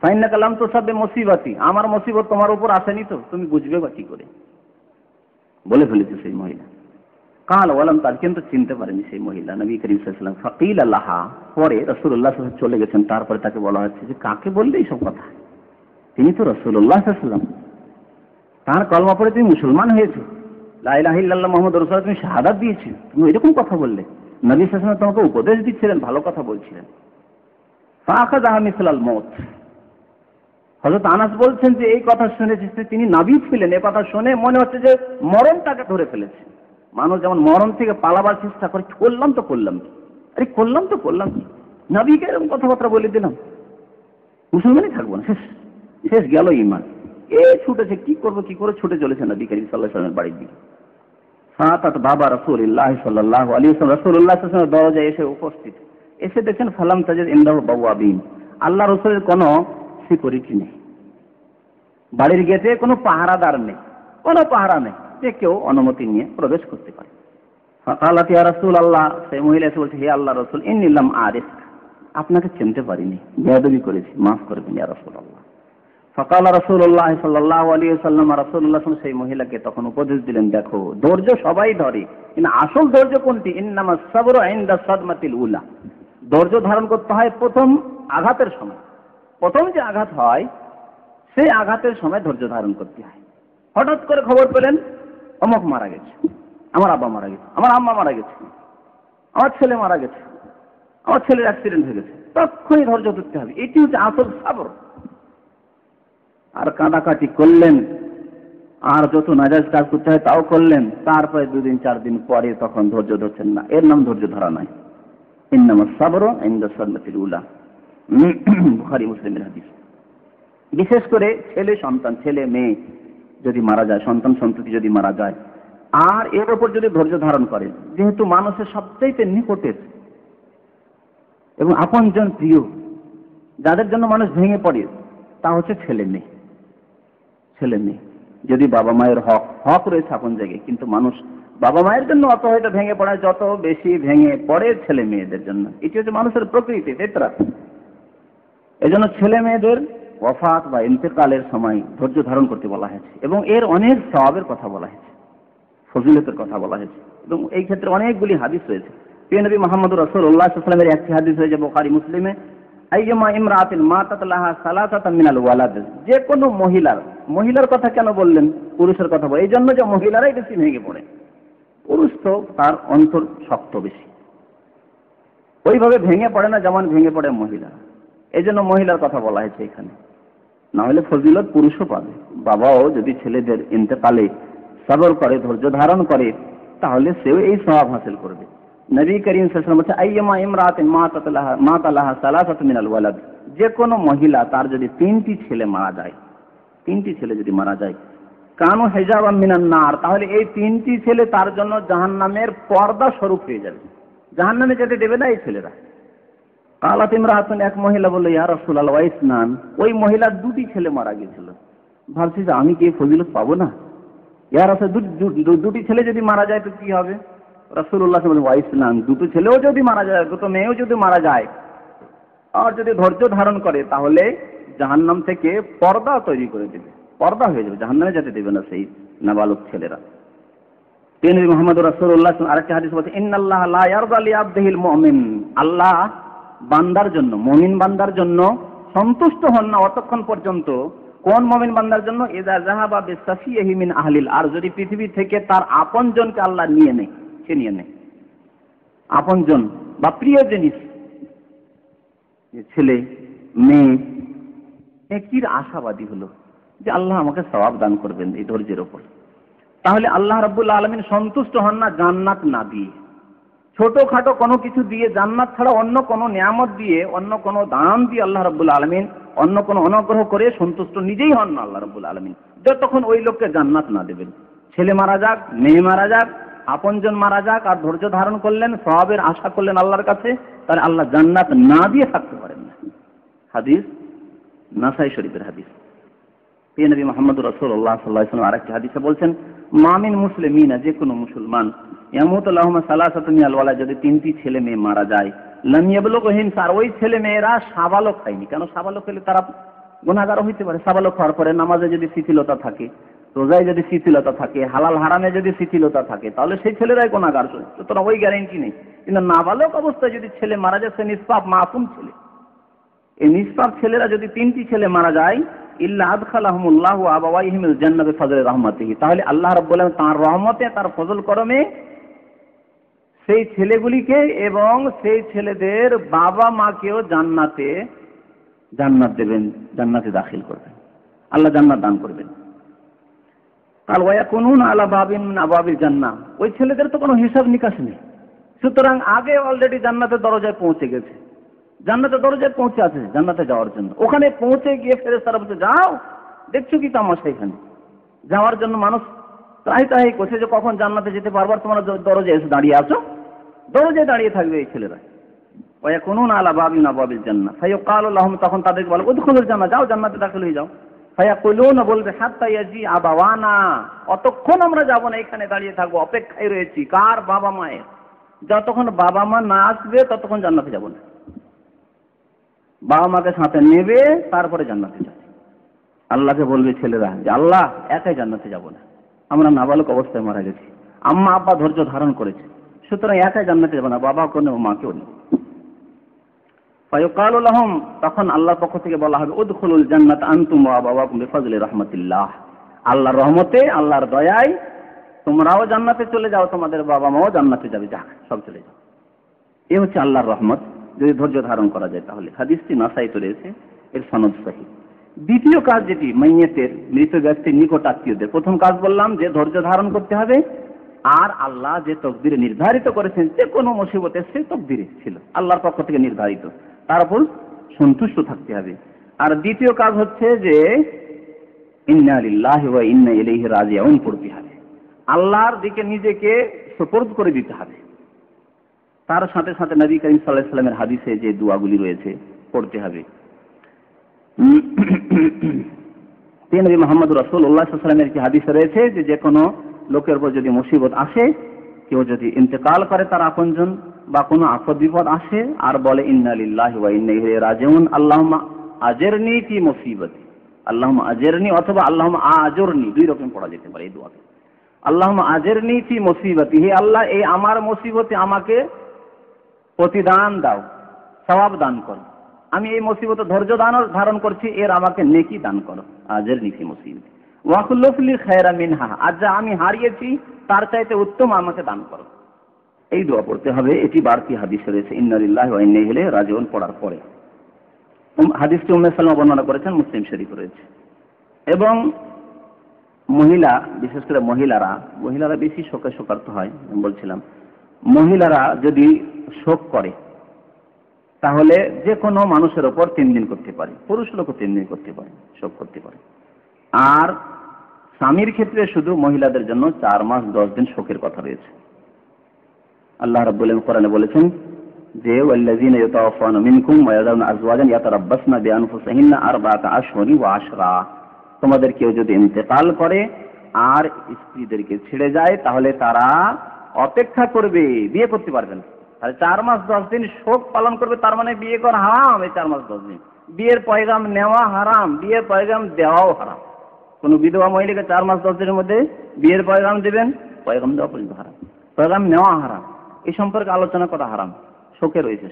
ফাইন্নাকা লাম তুসাব বিমুসিবাতি, আমার মুসিবত তোমার উপর আসেনি তো তুমি বুঝবে বা কি করে, বলে ফেলেছে সেই মহিলা। কাল ওয়ালাম, তার কিন্তু চিনতে পারেনি সেই মহিলা নবী করিম সাল্লাল্লাহু আলাইহি ওয়াসাল্লাম। ফাকিল লাহা, পরে রাসূলুল্লাহ সাল্লাল্লাহু আলাইহি ওয়াসাল্লাম চলে গেছেন, তারপরে তাকে বলা হচ্ছে যে কাকে বললে এইসব কথা? তিনি তো রাসূলুল্লাহ সাল্লাল্লাহু আলাইহি ওয়াসাল্লাম, তার কলমা পড়ে তুমি মুসলমান হয়েছো, লা ইলাহা ইল্লাল্লাহ মুহাম্মাদুর রাসূলুল্লাহ তুমি শাহাদাত দিয়েছো, তুমি এরকম কথা বললে? নবী সাল্লাল্লাহু আলাইহি ওয়াসাল্লাম তোমাকে উপদেশ দিচ্ছিলেন, ভালো কথা বলছিলেন। ফাআখাযাহা মিসলাল মউত। হযরত আনাস বলছেন যে এই কথা শুনে তিনি নবী ছিলেন, এই কথা শুনে মনে হচ্ছে যে মরণ তাকে ধরে ফেলেছে। মানুষ যেমন মরণ থেকে পালাবার চেষ্টা করে, করলাম তো করলাম কি, আরে করলাম তো করলাম কি, নবীকে এরকম কথাবার্তা বলে দিলাম, মুসলমানই থাকবো না, শেষ শেষ গেল ঈমান। ছুটেছে, কি করবো, কি করে ছুটে চলেছে নবী করিম সাল্লাল্লাহু আলাইহি ওয়াসাল্লামের বাড়ির দিকে। ফাতাত বাবা রাসূলুল্লাহ সাল্লাল্লাহু আলাইহি ওয়াসাল্লাম, রাসূলুল্লাহ সাল্লাল্লাহু আলাইহি ওয়াসাল্লাম দরজায় এসে উপস্থিত, এসে দেখেন ফালাম তাজিদ ইনদাহু বাওয়াবিন, আল্লাহ রাসূলের কোনো সিকিউরিটি নেই, বাড়ির গেটে কোনো পাহারাদার নেই, কোনো পাহারা নেই, যে কেউ অনুমতি নিয়ে প্রবেশ করতে পারে। ফাকালাত ইয়া রাসূলুল্লাহ, সেই মহিলা এসে বলছে, হে আল্লাহর রাসূল, ইন্নী লাম আরিফ, আপনাকে চিনতে পারিনি, বেয়াদবি করেছি, মাফ করবেন ইয়া রাসূলুল্লাহ। ফাকাল রাসূলুল্লাহ সাল্লাল্লাহু আলাইহি ওয়াসাল্লাম, রাসূলুল্লাহ সেই মহিলাকে তখন উপদেশ দিলেন, দেখো ধৈর্য সবাই ধরে, কিন্তু আসল ধৈর্য কোনটি? ইন্নামাস সাবরু ইনদা সাদমাতিল উলা, ধৈর্য ধারণ করতে হয় প্রথম আঘাতের সময়। প্রথম যে আঘাত হয় সেই আঘাতের সময় ধৈর্য ধারণ করতে হয়। হঠাৎ করে খবর পেলেন অমুক মারা গেছে, আমার আব্বা মারা গেছে, আমার আম্মা মারা গেছে, আমার ছেলে মারা গেছে, আমার ছেলের অ্যাক্সিডেন্ট হয়ে গেছে, তখনই ধৈর্য ধরতে হবে। এটি হচ্ছে আসল সাবর। আর কাঁদাকাটি করলেন, আর যত নাজায়েজ কাজ করতে হয় তাও করলেন, তারপরে 2 দিন 4 দিন পরে তখন ধৈর্য ধরছেন না, এর নাম ধৈর্য ধরা নয়। ইন্নামাস সাবরু ইনদা সাদমাতিল উলা, বুখারী মুসলিমের হাদিস। বিশেষ করে ছেলে সন্তান, ছেলে মেয়ে যদি মারা যায়, সন্তান সন্ততি যদি মারা যায়, আর এর উপর যদি ধৈর্য ধারণ করে, যেহেতু মানুষের সবচাইতে নিকটের এবং আপনজন প্রিয়, যাদের জন্য মানুষ ভেঙে পড়ে, তা হচ্ছে ছেলে মেয়ে। ছেলে মেয়ে যদি বাবা মায়ের হক রয়েছে আপন জায়গায়, কিন্তু মানুষ বাবা মায়ের জন্য অত হয়তো ভেঙে পড়ে, যত বেশি ভেঙে পড়ে ছেলে মেয়েদের জন্য। এটি হচ্ছে মানুষের প্রকৃতি, ফিতরাত। এজন্য ছেলে মেয়েদের ওয়াফাত বা ইন্তেকালের সময় ধৈর্য ধারণ করতে বলা হয়েছে, এবং এর অনেক সওয়াবের কথা বলা হয়েছে, ফজিলতের কথা বলা হয়েছে, এবং এই ক্ষেত্রে অনেকগুলি হাদিস রয়েছে। প্রিয় নবী মুহাম্মদুর রাসূলুল্লাহ সাল্লাল্লাহু আলাইহি ওয়াসাল্লামের একটি হাদিস রয়েছে বুখারী মুসলিমে, আইয়ুমা ইমরাতিন মাতাত লাহা সালাসাতাম মিনাল ওয়ালাদ। যে কোনো মহিলার কথা কেন বললেন, পুরুষের কথা বলে? এই জন্য যে মহিলারাই বেশি ভেঙে পড়ে, পুরুষ তো তার অন্তর শক্ত বেশি, ওইভাবে ভেঙে পড়ে না যেমন ভেঙে পড়ে মহিলা। এই জন্য মহিলার কথা বলা হয়েছে এখানে, না হলে ফজিলত পুরুষও পাবে। বাবাও যদি ছেলেদের ইন্তেকালে সবর করে, ধৈর্য ধারণ করে, তাহলে সেও এই সওয়াব হাসিল করবে। নবী করিম সাল্লাল্লাহু আলাইহি ওয়াসাল্লাম বলেছেন, আইয়ুমা ইমরাতিন মাতা লাহা সালাসাতু মিনাল ওয়ালাদ। যে কোনো মহিলা তার যদি 3টি ছেলে মারা যায়, 3টি ছেলে যদি মারা যায়, কানু হিজাবাম মিনান নার, তাহলে এই 3টি ছেলে তার জন্য জাহান্নামের পর্দা স্বরূপ হয়ে যাবে, জাহান্নামে যেতে দেবে না এই ছেলেরা। কালাত ইমরাতুন, এক মহিলা বলল, ইয়া রাসূলুল্লাহ ওয়া ইসনান, ওই মহিলার 2টি ছেলে মারা গিয়েছিল, ভাবছি যে আমি কি ফজিলত পাবো না? ইয়া রাসূল, 2টি ছেলে যদি মারা যায় তো কি হবে? রাসূলুল্লাহ সাল্লাল্লাহু আলাইহি ওয়া ইসনান, 2টো ছেলেও যদি মারা যায়, 2টো মেয়েও যদি মারা যায়, আর যদি ধৈর্য ধারণ করে, তাহলে জাহান্নাম থেকে পর্দা তৈরি করে দেবে, পর্দা হয়ে যাবে, জাহান্নামে যেতে দেবে না সেই নাবালক ছেলেরা। তিনি মুহাম্মদুর রাসূলুল্লাহ আরেকটা হাদিস বলছেন, ইন্নাল্লাহা লা ইয়ারদা লিআবদিহিল মুমিন, আল্লাহ বান্দার জন্য, মুমিন বান্দার জন্য সন্তুষ্ট হন না অতক্ষণ পর্যন্ত। কোন মুমিন বান্দার জন্য? ইযা যাহাবা বিসাফিহি মিন আহলিল, আর যদি পৃথিবী থেকে তার আপনজনকে আল্লাহ নিয়ে নেয়, সে নিয়ে নেয় আপনজন বা প্রিয় জিনিস, ছেলে মেয়ে, একটির আশাবাদী হলো যে আল্লাহ আমাকে সওয়াব দান করবেন এই ধৈর্যের ওপর, তাহলে আল্লাহ রাব্বুল আলামিন সন্তুষ্ট হন না জান্নাত না দিয়ে, ছোটখাটো কোনো কিছু দিয়ে, জান্নাত ছাড়া অন্য কোনো নিয়ামত দিয়ে, অন্য কোনো দান দিয়ে আল্লাহ রাব্বুল আলামিন অন্য কোনো অনুগ্রহ করে সন্তুষ্ট নিজেই হন না আল্লাহ রাব্বুল আলামিন, যতক্ষণ ওই লোককে জান্নাত না দেবেন। ছেলে মারা যাক, মেয়ে মারা যাক, আপনজন মারা যাক, আর ধৈর্য ধারণ করলেন, সওয়াবের আশা করলেন আল্লাহর কাছে, তাহলে আল্লাহ জান্নাত না দিয়ে থাকতে পারেন না। হাদিস নাসাই শরীফের হাদিস। প্রিয় নবী মুহাম্মদুর রাসূলুল্লাহ সাল্লাল্লাহু আলাইহি ওয়াসাল্লাম আরেকটি হাদিসে বলছেন, মামিন মুসলিমিনা, যে কোনো মুসলমান, ইয়ামুতু লাহুমা সালাসাতু মিনাল ওয়ালাদ, যদি 3টি ছেলে মেয়ে মারা যায়, লাম ইয়াবলুগু হিনসার, ওই ছেলে মেয়েরা সাবালক হয়নি। কেন সাবালক হলে তারা গুনাহগার হইতে পারে। সাবালক হওয়ার পরে নামাজে যদি শিথিলতা থাকে, রোজায় যদি শিথিলতা থাকে, হালাল হারামে যদি শিথিলতা থাকে, তাহলে সেই ছেলেরাই গুনাহগার, সুতরাং ওই গ্যারেন্টি নেই। কিন্তু নাবালক অবস্থায় যদি ছেলে মারা যায়, সে নিষ্পাপ মাসুম ছেলে। এই নিষ্পাপ ছেলেরা যদি 3টি ছেলে মারা যায়, ইল্লা আদখালাহুমুল্লাহু আবাওয়াইহিমিল জান্নাতি বিফজলি রাহমাতিহি, তাহলে আল্লাহ রাব্বুল আলামিন তার রহমতে, তার ফজল করমে সেই ছেলেগুলিকে এবং সেই ছেলেদের বাবা মাকেও জান্নাত দেবেন, জান্নাতে দাখিল করবেন, আল্লাহ জান্নাত দান করবেন। কাল ওয়ায়াকুনুনা আলা বাবিন মিন আবাবিল জান্নাহ, ওই ছেলেদের তো কোনো হিসাব নিকাশ নেই, সুতরাং আগে অলরেডি জান্নাতের দরজায় পৌঁছে গেছে, জান্নাতের দরজায় পৌঁছে আছে জান্নাতে যাওয়ার জন্য। ওখানে পৌঁছে গিয়ে ফেরেশতারা বলতে, যাও, দেখছো কি তামাশা, এখানে যাওয়ার জন্য মানুষ তাই করছে যে কখন জান্নাতে যেতে পারবার, তোমরা দরজায় এসে দাঁড়িয়ে আছো, দরজায় দাঁড়িয়ে থাকবে এই ছেলেরা। ওয়ায়াকুনুনা আলা বাবিন মিন আবাবিল জান্নাহ ফায়ুকালু লাহুম, তখন তাদেরকে বলে, উদখুলুল জান্নাহ, যাও জান্নাতে দাখিল হয়ে যাও। ফায়াকুলুনা, বলবে, হাত্তা ইয়াজি আবাওয়ানা, অতক্ষণ আমরা যাব না, এখানে দাঁড়িয়ে থাকবো, অপেক্ষায় রয়েছি। কার? বাবা মায়ের। যতক্ষণ বাবা মা না আসবে ততক্ষণ জান্নাতে যাব না। বাবা মাকে সাথে নেবে, তারপরে জান্নাতে যাবে। আল্লাহকে বলবে ছেলেরা যে আল্লাহ, একাই জান্নাতে যাব না, আমরা নাবালক অবস্থায় মারা গেছি, আম্মা আব্বা ধৈর্য ধারণ করেছে, সুতরাং একাই জান্নাতে যাব না, বাবাকেও নেব, মাকেও নেব। ফায়ুকালু লাহুম, তখন আল্লাহর পক্ষ থেকে বলা হবে, উদখুলুল জান্নাত আনতুম ওয়া আবাওয়াকুম বিফজলি রাহমাতিল্লাহ, আল্লাহর রহমতে, আল্লাহর দয়ায় তোমরাও জান্নাতে চলে যাও, তোমাদের বাবা মাও জান্নাতে যাবে, যাক সব চলে যাও। এ হচ্ছে আল্লাহর রহমত যদি ধৈর্য ধারণ করা যায় তাহলে। হাদিসটি নাসাইতে রয়েছে, এর সনদ সহিহ। দ্বিতীয় কাজ যেটি মাইয়াতের মৃত ব্যক্তির নিকট আত্মীয়দের, প্রথম কাজ বললাম যে ধৈর্য ধারণ করতে হবে, আর আল্লাহ যে তকদিরে নির্ধারিত করেছেন যে কোনো মুসিবতে সে তকদিরে ছিল আল্লাহর পক্ষ থেকে নির্ধারিত, তার উপর সন্তুষ্ট থাকতে হবে। আর দ্বিতীয় কাজ হচ্ছে যে ইন্না লিল্লাহি ওয়া ইন্না ইলাইহি রাজিউন পড়তে হবে, আল্লাহর দিকে নিজেকে সুপর্দ করে দিতে হবে। তার সাথে সাথে নবী করিম সাল্লাল্লাহু আলাইহি ওয়াসাল্লামের হাদিসে যে দোয়াগুলি রয়েছে পড়তে হবে। নবী মুহাম্মদ রাসূলুল্লাহ সাল্লাল্লাহু আলাইহি ওয়াসাল্লামের কি হাদিস রয়েছে যে যে কোনো লোকের উপর যদি মুসিবত আসে, কেউ যদি ইন্তেকাল করে তার আপনজন, বা কোনো আপদ বিপদ আসে আর বলে ইন্না লিল্লাহি ওয়া ইন্না ইলাইহি রাজিউন, আল্লাহুম্মা আজরনি ফি মুসিবতি, আল্লাহুম্মা আজরনি অথবা আল্লাহুম্মা আজরনি, দুই রকম পড়া যেতে পারে এই দোয়াকে। আল্লাহুম্মা আজরনি ফি মুসিবতি, হে আল্লাহ এই আমার মুসিবতে আমাকে প্রতিদান দাও, সওয়াব দান করো, আমি এই মুসিবতে ধৈর্য ধারণ করছি, এর আমাকে নেকি দান করো। আজরনি ফি মুসিবতি ওয়া খুলফলি খায়রা মিনহা, আর যা আমি হারিয়েছি তার চাইতে উত্তম আমাকে দান করো। এই দোয়া পড়তে হবে। এটি বাড়তি হাদিস রয়েছে ইন্না লিল্লাহি ওয়া ইন্না ইলাইহি রাজিউন পড়ার পরে। হাদিসটি উম্মে সালমা বর্ণনা করেছেন, মুসলিম শরীফ রয়েছে। এবং মহিলা, বিশেষ করে মহিলারা বেশি শোকার্ত হয়। আমি বলছিলাম মহিলারা যদি শোক করে তাহলে যে কোনো মানুষের ওপর 3 দিন করতে পারে, পুরুষ লোকও 3 দিন করতে পারে, শোক করতে পারে। আর স্বামীর ক্ষেত্রে শুধু মহিলাদের জন্য 4 মাস 10 দিন শোকের কথা রয়েছে। আল্লাহ রাব্বুল আলামিন কোরআনে বলেছেন যে ওয়াল্লাযীনা ইয়াতাওয়াফাউনা মিনকুম ওয়া ইয়াযারুনা আযওয়াজান ইয়াতারাব্বাসনা বিআনফুসিহিন্না আরবাআতা আশহুরি ওয়া আশরা, তোমাদের কেউ যদি ইন্তেকাল করে আর স্ত্রীদেরকে ছেড়ে যায় তাহলে তারা অপেক্ষা করবে, বিয়ে করতে পারবে না। তাহলে 4 মাস 10 দিন শোক পালন করবে, তার মানে বিয়ে করা হারাম। এই 4 মাস 10 দিন বিয়ের পয়গাম নেওয়া হারাম, বিয়ের পয়গাম দেওয়াও হারাম। কোন বিধবা মহিলাকে 4 মাস 10 দিনের মধ্যে বিয়ের পয়গাম দেবেন, পয়গাম দেওয়া পর্যন্ত হারাম, পয়গাম নেওয়া হারাম, এই সম্পর্কে আলোচনা করা হারাম। শোকে রয়েছে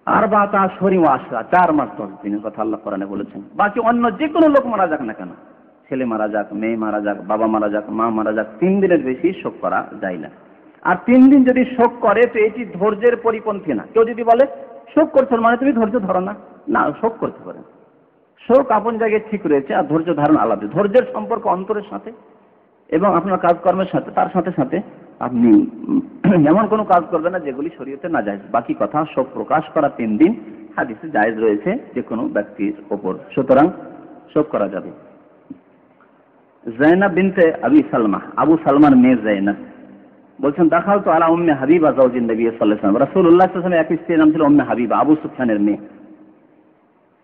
আর বাতা শরী ওয়াশরা, 4 মাস 10 দিনের কথা আল্লাহ কোরআনে বলেছেন। বাকি অন্য যে কোনো লোক মারা যাক না কেন, ছেলে মারা যাক, মেয়ে মারা যাক, বাবা মারা যাক, মা মারা যাক, 3 দিনের বেশি শোক করা যায় না। আর 3 দিন যদি শোক করে তো এটি ধৈর্যের পরিপন্থী না। কেউ যদি বলে শোক করছো মানে তুমি ধৈর্য ধরো না, না, শোক করতে পারেন। শোক আপন জায়গায় ঠিক রয়েছে, আর ধৈর্য ধারণ আলাদা। ধৈর্যের সম্পর্ক অন্তরের সাথে এবং আপনার কাজকর্মের সাথে, তার সাথে সাথে আপনি এমন কোনো কাজ করবেন না যেগুলি শরীয়তে না জায়েজ। বাকি কথা শোক প্রকাশ করা 3 দিন হাদিসে জায়েজ রয়েছে যে কোনো ব্যক্তির ওপর, সুতরাং শোক করা যাবে। যায়নাব বিনতে আবি সালমা, আবু সালমার মেয়ে যায়নাব বলছেন দাখালতু আলা উম্মে হাবিবা যাওজিন নবী সাল্লাল্লাহু আলাইহি ওয়াসাল্লাম, রাসূলুল্লাহ সাল্লাল্লাহু আলাইহি ওয়াসাল্লামের এক স্ত্রীর নাম ছিল উম্মে হাবিবা, আবু সুফিয়ানের মেয়ে।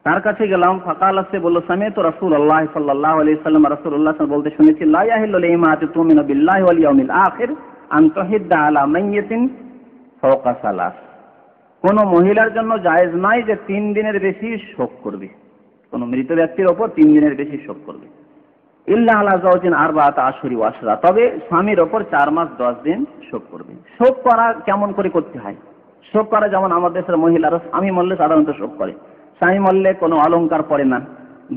তার কাছে গেলাম, ফাকালা, সে বলল সামি'তু রাসূলুল্লাহ সাল্লাল্লাহু আলাইহি ওয়াসাল্লাম, রাসূলুল্লাহ সাল্লাল্লাহু আলাইহি ওয়াসাল্লাম বলতে শুনেছি, লা ইয়াহিল্লু লিমাতি তুমিনু বিল্লাহি ওয়াল ইয়াউমিল আখির আন তুহিদ্দা আলা মাইয়িতিন ফাওকা সালাস, কোন মহিলার জন্য জায়েজ নাই যে 3 দিনের বেশি শোক করবে, কোন মৃত ব্যক্তির ওপর 3 দিনের বেশি শোক করবে। ইল্লা আলা যাওজিন আরবাআতা আশহুরি ওয়া আশরা, তবে স্বামীর ওপর 4 মাস 10 দিন শোক করবে। শোক করা কেমন করে করতে হয়? শোক করা যেমন আমাদের দেশের মহিলারা স্বামী মরলে সাধারণত শোক করে। স্বামী মরলে কোনো অলংকার পরে না,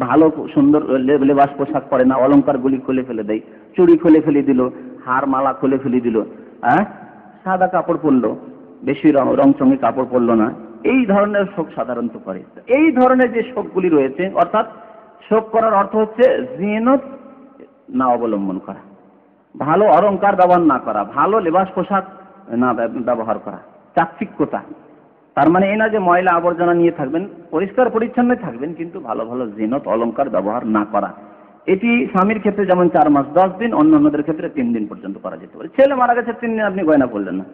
ভালো সুন্দর লেবাস পোশাক পরে না, অলংকারগুলি খুলে ফেলে দেয়, চুড়ি খুলে ফেলে দিল, হার মালা খুলে ফেলে দিল, সাদা কাপড় পরলো, বেশি রংচঙে কাপড় পরলো না, এই ধরনের শোক সাধারণত করে। এই ধরনের যে শোকগুলি রয়েছে, অর্থাৎ শোক করার অর্থ হচ্ছে জিনত না অবলম্বন করা, ভালো অলংকার ব্যবহার না করা, ভালো লেবাস পোশাক না ব্যবহার করা, চাকচিক্যতা। তার মানে এই না যে ময়লা আবর্জনা নিয়ে থাকবেন, পরিষ্কার পরিচ্ছন্ন থাকবেন, কিন্তু ভালো ভালো জিনত অলংকার ব্যবহার না করা। এটি স্বামীর ক্ষেত্রে যেমন 4 মাস 10 দিন, অন্যান্যদের ক্ষেত্রে 3 দিন পর্যন্ত করা যেতে পারে। ছেলে মারা গেছে 3 দিন আপনি গয়না পরলেন না,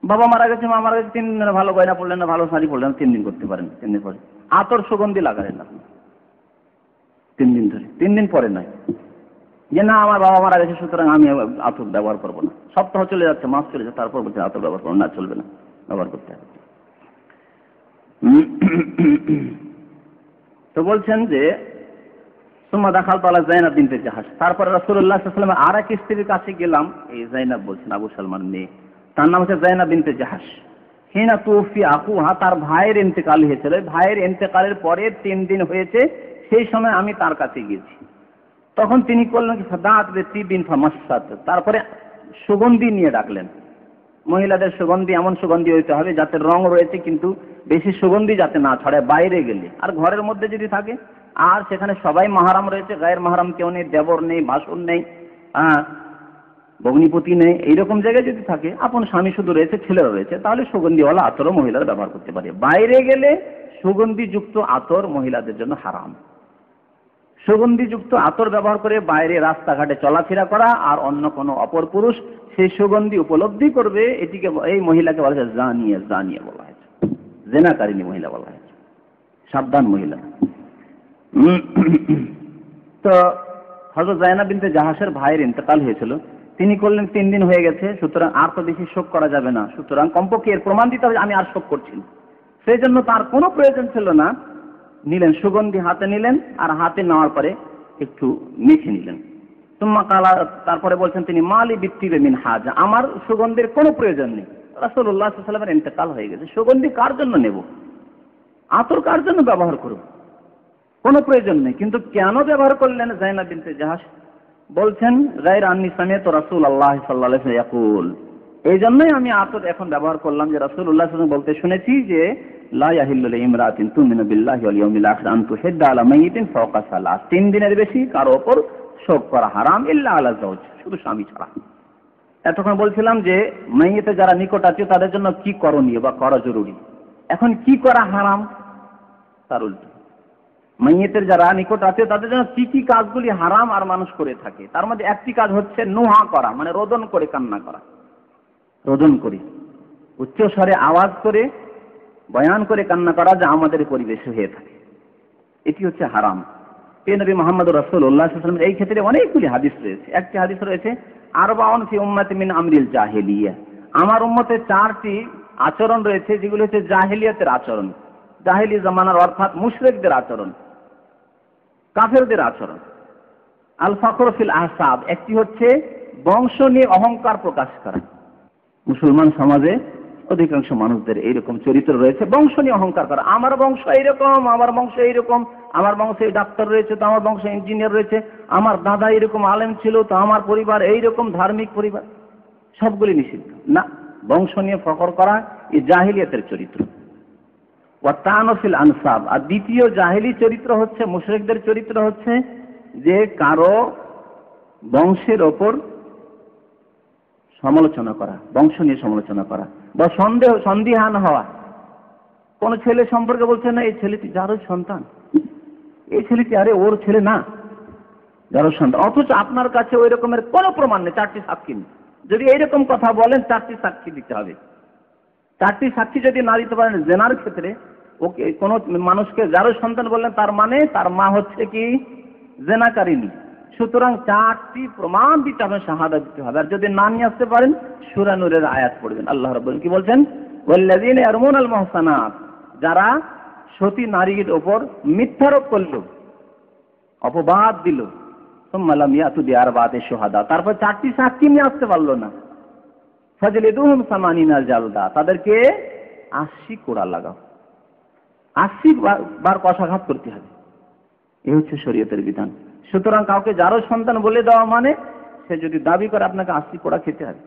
বাবা মারা গেছে, মা মারা গেছে, 3 দিন ভালো গয়না পরলেন না, ভালো শাড়ি পরলেন, 3 দিন করতে পারেন। 3 দিন পরে আতর সুগন্ধি লাগালেন আপনি 3 দিন ধরে, 3 দিন পরে নয় যে না আমার বাবা মারা গেছে সুতরাং আমি আতর ব্যবহার করবো না। সপ্তাহ চলে যাচ্ছে, মাস চলে যাচ্ছে, তারপর বলছে আতর ব্যবহার করবো না, চলবে না, ব্যবহার করতে হবে। তো বলছেন যে সুম্মা দাখালতু আলা যায়নাব বিনতে জাহাশ, তারপর রাসূলুল্লাহ সাল্লাল্লাহু আলাইহি ওয়াসাল্লাম আর এক স্ত্রীর কাছে গেলাম। এই যায়নাব বলছেন আবু সালমার মেয়ে, তার নাম হচ্ছে যায়নাব বিনতে জাহাশ। হিনা তুফি আকুহা, তার ভাইয়ের ইন্তেকাল হয়েছিল। ভাইয়ের ইন্তেকালের পরে 3 দিন হয়েছে, সেই সময় আমি তার কাছে গেছি। তখন তিনি করলেন কি ফাদাত বিন ফামাসাত, তারপরে সুগন্ধি নিয়ে ডাকলেন। মহিলাদের সুগন্ধি এমন সুগন্ধি হইতে হবে যাতে রং রয়েছে কিন্তু বেশি সুগন্ধি যাতে না ছড়ায় বাইরে গেলে। আর ঘরের মধ্যে যদি থাকে আর সেখানে সবাই মাহারাম রয়েছে, গায়ের মাহারাম কেউ নেই, দেবর নেই, ভাসুর নেই, ভগ্নিপতি নেই, এইরকম জায়গায় যদি থাকে, আপন স্বামী শুধু রয়েছে, ছেলেরা রয়েছে, তাহলে সুগন্ধিওয়ালা আতরও মহিলারা ব্যবহার করতে পারে। বাইরে গেলে সুগন্ধিযুক্ত আতর মহিলাদের জন্য হারাম। সুগন্ধিযুক্ত আতর ব্যবহার করে বাইরে রাস্তাঘাটে চলাফেরা করা আর অন্য কোনো অপর পুরুষ সেই সুগন্ধি উপলব্ধি করবে, এটিকে এই মহিলাকে বলা হয়েছে জানিয়া, জানিয়া বলা হয়েছে, জেনাকারিনী মহিলা বলা হয়েছে, সাবধান মহিলা। তো হযরত যায়েনব বিনতে জাহাসের ভাইয়ের ইন্তেকাল হয়েছিল, তিনি করলেন 3 দিন হয়ে গেছে, সুতরাং আর তো বেশি শোক করা যাবে না, সুতরাং কমপক্ষে এর প্রমাণ দিতে হবে আমি আর শোক করছি না। সেই জন্য তার কোনো প্রয়োজন ছিল না, নিলেন সুগন্ধি হাতে নিলেন, আর হাতে নেওয়ার পরে একটু মেখে নিলেন। সুম্মা কালা, তারপরে বলছেন তিনি মালি বিত্তিবে মিন হাজা, আমার সুগন্ধির কোনো প্রয়োজন নেই। রাসূলুল্লাহ সাল্লাল্লাহু আলাইহি ওয়াসাল্লামের ইন্তেকাল হয়ে গেছে, সুগন্ধি কার জন্য নেব, আতর কার জন্য ব্যবহার করব, কোনো প্রয়োজন নেই। কিন্তু কেন ব্যবহার করলেন যায়েনব বিনতে জাহাস? বলছেন গায়রা আন্নী সামিআতু রাসূলুল্লাহ সাল্লাল্লাহু আলাইহি ওয়াসাল্লাম ইয়াকুল, এই জন্যই আমি আতর এখন ব্যবহার করলাম যে রাসূলুল্লাহ সাল্লাল্লাহু আলাইহি ওয়াসাল্লাম বলতে শুনেছি যে লা ইয়াহিল্লু লিইমরাতিন তুমিনু বিল্লাহি ওয়াল ইয়াউমিল আখির আন তুহিদ্দা আলা মাইয়িতিন ফাওকা সালাস, 3 দিনের বেশি কারো উপর শোক করা হারাম, ইল্লা আলা যাওজ, শুধু স্বামী ছাড়া। এতক্ষণ বলছিলাম যে মাইয়িতে যারা নিকট আছে তাদের জন্য কি করণীয় বা করা জরুরি, এখন কি করা হারাম তার উল্টো। মাইয়িতের যারা নিকট আছে তাদের জন্য কি কি কাজগুলি হারাম আর মানুষ করে থাকে, তার মধ্যে একটি কাজ হচ্ছে নুহা করা, মানে রোদন করে কান্না করা, রোদন করে উচ্চ স্বরে আওয়াজ করে বয়ান করে কান্না করা, যা আমাদের পরিবেশে হয়ে থাকে, এটি হচ্ছে হারাম। নবী মুহাম্মদ রাসূলুল্লাহ সাল্লাল্লাহু আলাইহি ওয়াসাল্লাম এই ক্ষেত্রে অনেকগুলি হাদিস রয়েছে। একটি হাদিস রয়েছে আরবাউন ফি উম্মতি মিন আমরিল জাহিলিয়া, আমার উম্মতে 4টি আচরণ রয়েছে যেগুলো হচ্ছে জাহিলিয়াতের আচরণ, জাহিলি জামানার অর্থাৎ মুশরিকদের আচরণ, কাফেরদের আচরণ। আল ফাখর ফিল আহসাব, একটি হচ্ছে বংশ নিয়ে অহংকার প্রকাশ করা। মুসলমান সমাজে অধিকাংশ মানুষদের এইরকম চরিত্র রয়েছে, বংশ নিয়ে অহংকার করা, আমার বংশ এইরকম, আমার বংশ এইরকম, আমার বংশে ডাক্তার রয়েছে তো আমার বংশে ইঞ্জিনিয়ার রয়েছে, আমার দাদা এরকম আলেম ছিল তো আমার পরিবার এইরকম ধার্মিক পরিবার, সবগুলি নিষিদ্ধ না। বংশ নিয়ে ফখর করা এই জাহিলিয়াতের চরিত্র। ওয়া তানফিল আনসাব, আর দ্বিতীয় জাহিলি চরিত্র হচ্ছে, মুশরিকদের চরিত্র হচ্ছে যে কারো বংশের ওপর সমালোচনা করা, বংশ নিয়ে সমালোচনা করা বা সন্দিহান হওয়া। কোন ছেলে সম্পর্কে বলছে না এই ছেলেটি যারও সন্তান, এই ছেলেটি আরে ওর ছেলে না, যারও সন্তান, অথচ আপনার কাছে ওই রকমের কোনো প্রমাণ নেই, 4টি সাক্ষী নেই। যদি এইরকম কথা বলেন 4টি সাক্ষী দিতে হবে। 4টি সাক্ষী যদি না দিতে পারেন জেনার ক্ষেত্রে, ওকে কোন মানুষকে যারও সন্তান বললেন তার মানে তার মা হচ্ছে কি জেনাকারিনী, সুতরাং 4টি প্রমাণ দিতে হবে, শাহাদাত দিতে হবে। আর যদি না নিয়ে আসতে পারেন সূরা নূরের আয়াত পড়বেন। আল্লাহ রাব্বুল কি বলছেন? ওয়াল্লাযীনা ইয়ারমুনাল মুহসানাত, যারা সতী নারীর উপর মিথ্যারোপ করল, অপবাদ দিল, সুম্মা লাম ইয়াতু বিআরবাতি শুহাদা, তারপর 4টি সাক্ষী নিয়ে আসতে পারলো না, ফাজলিদুহুম সামানিনা জালদা, তাদেরকে 80 কোড়া লাগাও, 80 বার কষাঘাত করতে হবে। এই হচ্ছে শরীয়তের বিধান। সুতরাং কাউকে যারও সন্তান বলে দেওয়া মানে সে যদি দাবি করে আপনাকে 80 কোড়া খেতে হবে।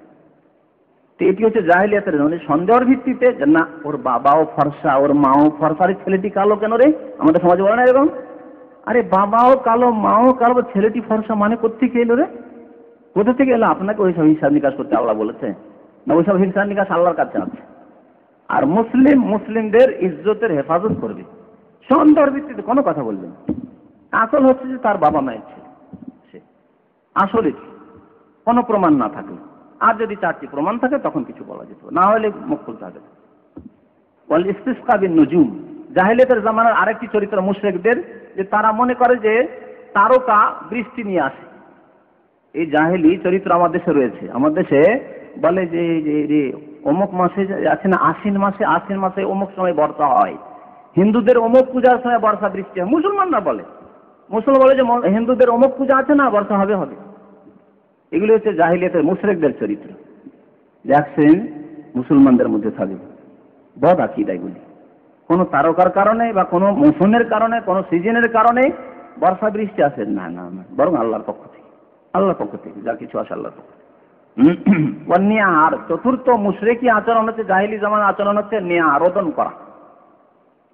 তো এটি হচ্ছে জাহেলিয়াতের, মানে সন্দেহের ভিত্তিতে, না ওর বাবাও ফর্সা, ওর মাও ফর্সা, ছেলেটি কালো কেন রে? আমাদের সমাজে বলে না এরকম, আরে বাবাও কালো মাও কালো, ছেলেটি ফর্সা মানে কোত্থেকে এলো রে, কোথা থেকে এলো? আপনাকে ওইসব হিসাব নিকাশ করতে আল্লাহ বলেছে না, ওইসব হিসাব নিকাশ আল্লাহর কাছে আছে। আর মুসলিমদের ইজ্জতের হেফাজত করবে, সন্দেহের ভিত্তিতে কোনো কথা বলবেন। আসল হচ্ছে যে তার বাবা মায়ের ছেলে, সে আসলে কোনো প্রমাণ না থাকলে, আর যদি 4টি প্রমাণ থাকে তখন কিছু বলা যেত, না হলে মুখ খুলতে হবে। ওয়াল ইস্তিসকা বিন নুজুম, জাহেলিয়াতের জামানার আরেকটি চরিত্র মুশরিকদের, যে তারা মনে করে যে তারকা বৃষ্টি নিয়ে আসে। এই জাহেলি চরিত্র আমার দেশে রয়েছে। আমার দেশে বলে যে অমুক মাসে আছে না, আশ্বিন মাসে অমুক সময় বর্ষা হয়, হিন্দুদের অমুক পূজার সময় বর্ষা বৃষ্টি হয়। মুসলমানরা বলে, মুসলমান বলে যে হিন্দুদের অমুক পূজা আছে না, বর্ষা হবে। এগুলি হচ্ছে জাহিলিয়াতের মুশরিকদের চরিত্র, দেখছেন মুসলমানদের মধ্যে থাকে বদ আকীদা। এগুলি কোনো তারকার কারণে বা কোনো মৌসুমের কারণে, কোনো সিজনের কারণে বর্ষা বৃষ্টি আসে না, না না, বরং আল্লাহর পক্ষ থেকে, আল্লাহর পক্ষ থেকে যা কিছু আসে আল্লাহর পক্ষ থেকে। আর চতুর্থ মুশরিকি আচরণ হচ্ছে, জাহিলি জামানার আচরণ হচ্ছে নেয়া, রোদন করা।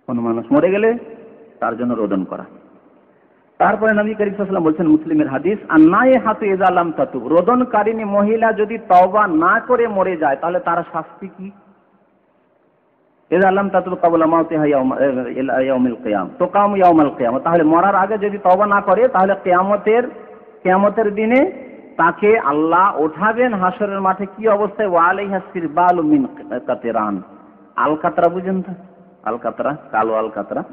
কোন মানুষ মরে গেলে তার জন্য রোদন করা। তারপরে নবী করিম সাল্লাল্লাহু আলাইহি ওয়াসাল্লাম বলছেন, মুসলিমের হাদিস, আন-নাইহাতু ইযা লাম তাতুব, রোদনকারিনী মহিলা যদি তওবা না করে মরে যায় তাহলে তার শাস্তি কি? ইযা লাম তাতুব ক্বাবলা মাউতিহা ইয়াউমিল কিয়াম তুকাম ইয়াউমাল কিয়ামah, তাহলে মরার আগে যদি তওবা না করে তাহলে কিয়ামতের দিনে তাকে আল্লাহ ওঠাবেন হাসরের মাঠে। কি অবস্থায়? ওয়া আলাইহা সিরবালু মিন কাতিরান, আল-কাতরা বুঝেন তো? আল-কাতরা, কালো আল-কাতরা।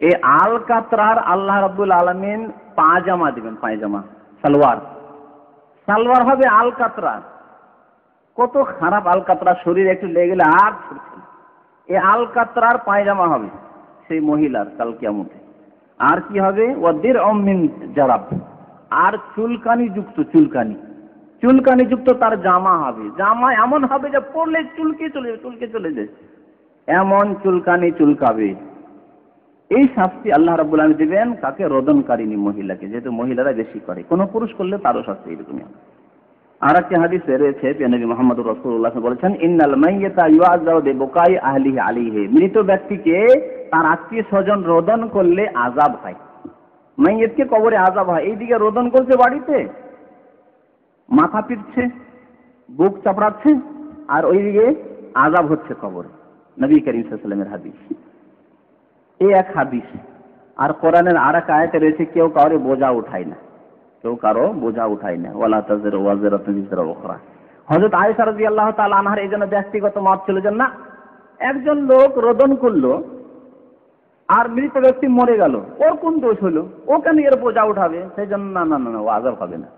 এই আল-কাতরার আল্লাহ রাব্বুল আলামিন পায়জামা দিবেন, পায়জামা, সালোয়ার হবে আল-কাতরা। কত খারাপ আল-কাতরা, শরীর একটু লেগে গেলে আর ছুটছে না। এই আল-কাতরার পায়জামা হবে সেই মহিলার কাল কিয়ামতে। আর কি হবে? ওয়াদিরউম মিন জারাব, আর চুলকানি যুক্ত তার জামা হবে। জামা এমন হবে যে পরলে চুলকে চলে যায়, এমন চুলকাবে। এই শাস্তি আল্লাহ রাব্বুল আলামিন দিবেন কাকে? রোদনকারিনী মহিলাকে, যেহেতু মহিলারা বেশি করে, কোন পুরুষ করলে তারও শাস্তি এরকমই হবে। আর একটা হাদিসে রয়েছে, নবী মুহাম্মদুর রাসূলুল্লাহ বলেছেন, ইন্নাল মাইয়াতা ইউআযাবু বিবুকাই আহলিহি আলাইহি, মৃত ব্যক্তিকে তার আত্মীয় স্বজন রোদন করলে আযাব হয়। মাইয়াতকে কবরে আযাব হয়, এইদিকে রোদন করছে বাড়িতে, মাথা পিটছে, বুক চাপড়াচ্ছে, আর ওইদিকে আযাব হচ্ছে কবরে। নবী করিম সাল্লাল্লাহু আলাইহি ওয়াসাল্লামের হাদিস, এই এক হাদিস। আর কোরআনের আর এক আয়াতে রয়েছে, কেউ কারো বোঝা উঠায় না, ওয়ালা তাযিরু ওয়াজিরাতুন বিজরা উখরা। হযরত আয়েশা রাদিয়াল্লাহু তাআলা আনহার এই জন্য ব্যক্তিগত মত ছিল যে না, একজন লোক রোদন করলো আর মৃত ব্যক্তি মরে গেল, ওর কোন দোষ হলো? ও কেন এর বোঝা উঠাবে? সেই জন্য না, ও আযাব হবে না,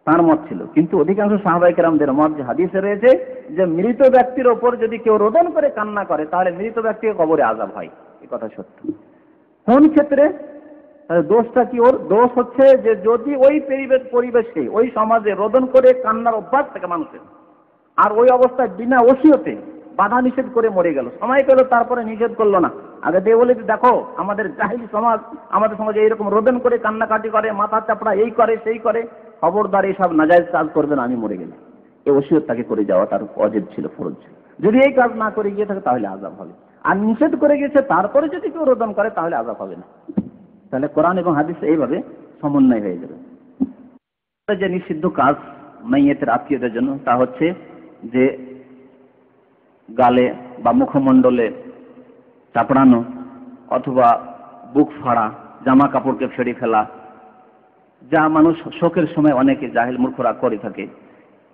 তার মত ছিল। কিন্তু অধিকাংশ সাহাবায়ে কেরামদের মত, যে হাদিসে রয়েছে, যে মৃত ব্যক্তির ওপর যদি কেউ রোদন করে কান্না করে তাহলে মৃত ব্যক্তিকে কবরে আযাব হয়। এই কথা সত্য। কোন ক্ষেত্রে? দোষটা কি ওর? দোষ হচ্ছে যে যদি ওই পরিবেশে, ওই সমাজে রোদন করে কান্নার অভ্যাস থাকে মানুষের, আর ওই অবস্থায় বিনা ওসিয়তে বাধা নিষেধ করে মরে গেল, সময় পেল তারপরে নিষেধ করলো না, আগে দিয়ে বলে দেখো আমাদের জাহিলি সমাজ, আমাদের সমাজে এইরকম রোদন করে কান্নাকাটি করে, মাথা চাপড়া, এই করে সেই করে, খবরদার এইসব নাজায়েজ কাজ করবে না, আমি মরে গেলে। এই ওসিয়ত তাকে করে যাওয়া তার ওয়াজিব ছিল, ফরজ ছিল। যদি এই কাজ না করে গিয়ে থাকে তাহলে আযাব হবে। আর নিষেধ করে গেছে তারপরে যদি কেউ রোদন করে তাহলে আযাব হবে না। তাহলে কোরআন এবং হাদিস এইভাবে সমন্বয় হয়ে যাবে। যে নিষিদ্ধ কাজ মাইয়াতের আত্মীয়দের জন্য, তা হচ্ছে যে গালে বা মুখমণ্ডলে চাপড়ানো, অথবা বুক ফাড়া, জামা কাপড়কে ফেড়ে ফেলা, যা মানুষ শোকের সময় অনেকে জাহেল মূর্খরা করে থাকে।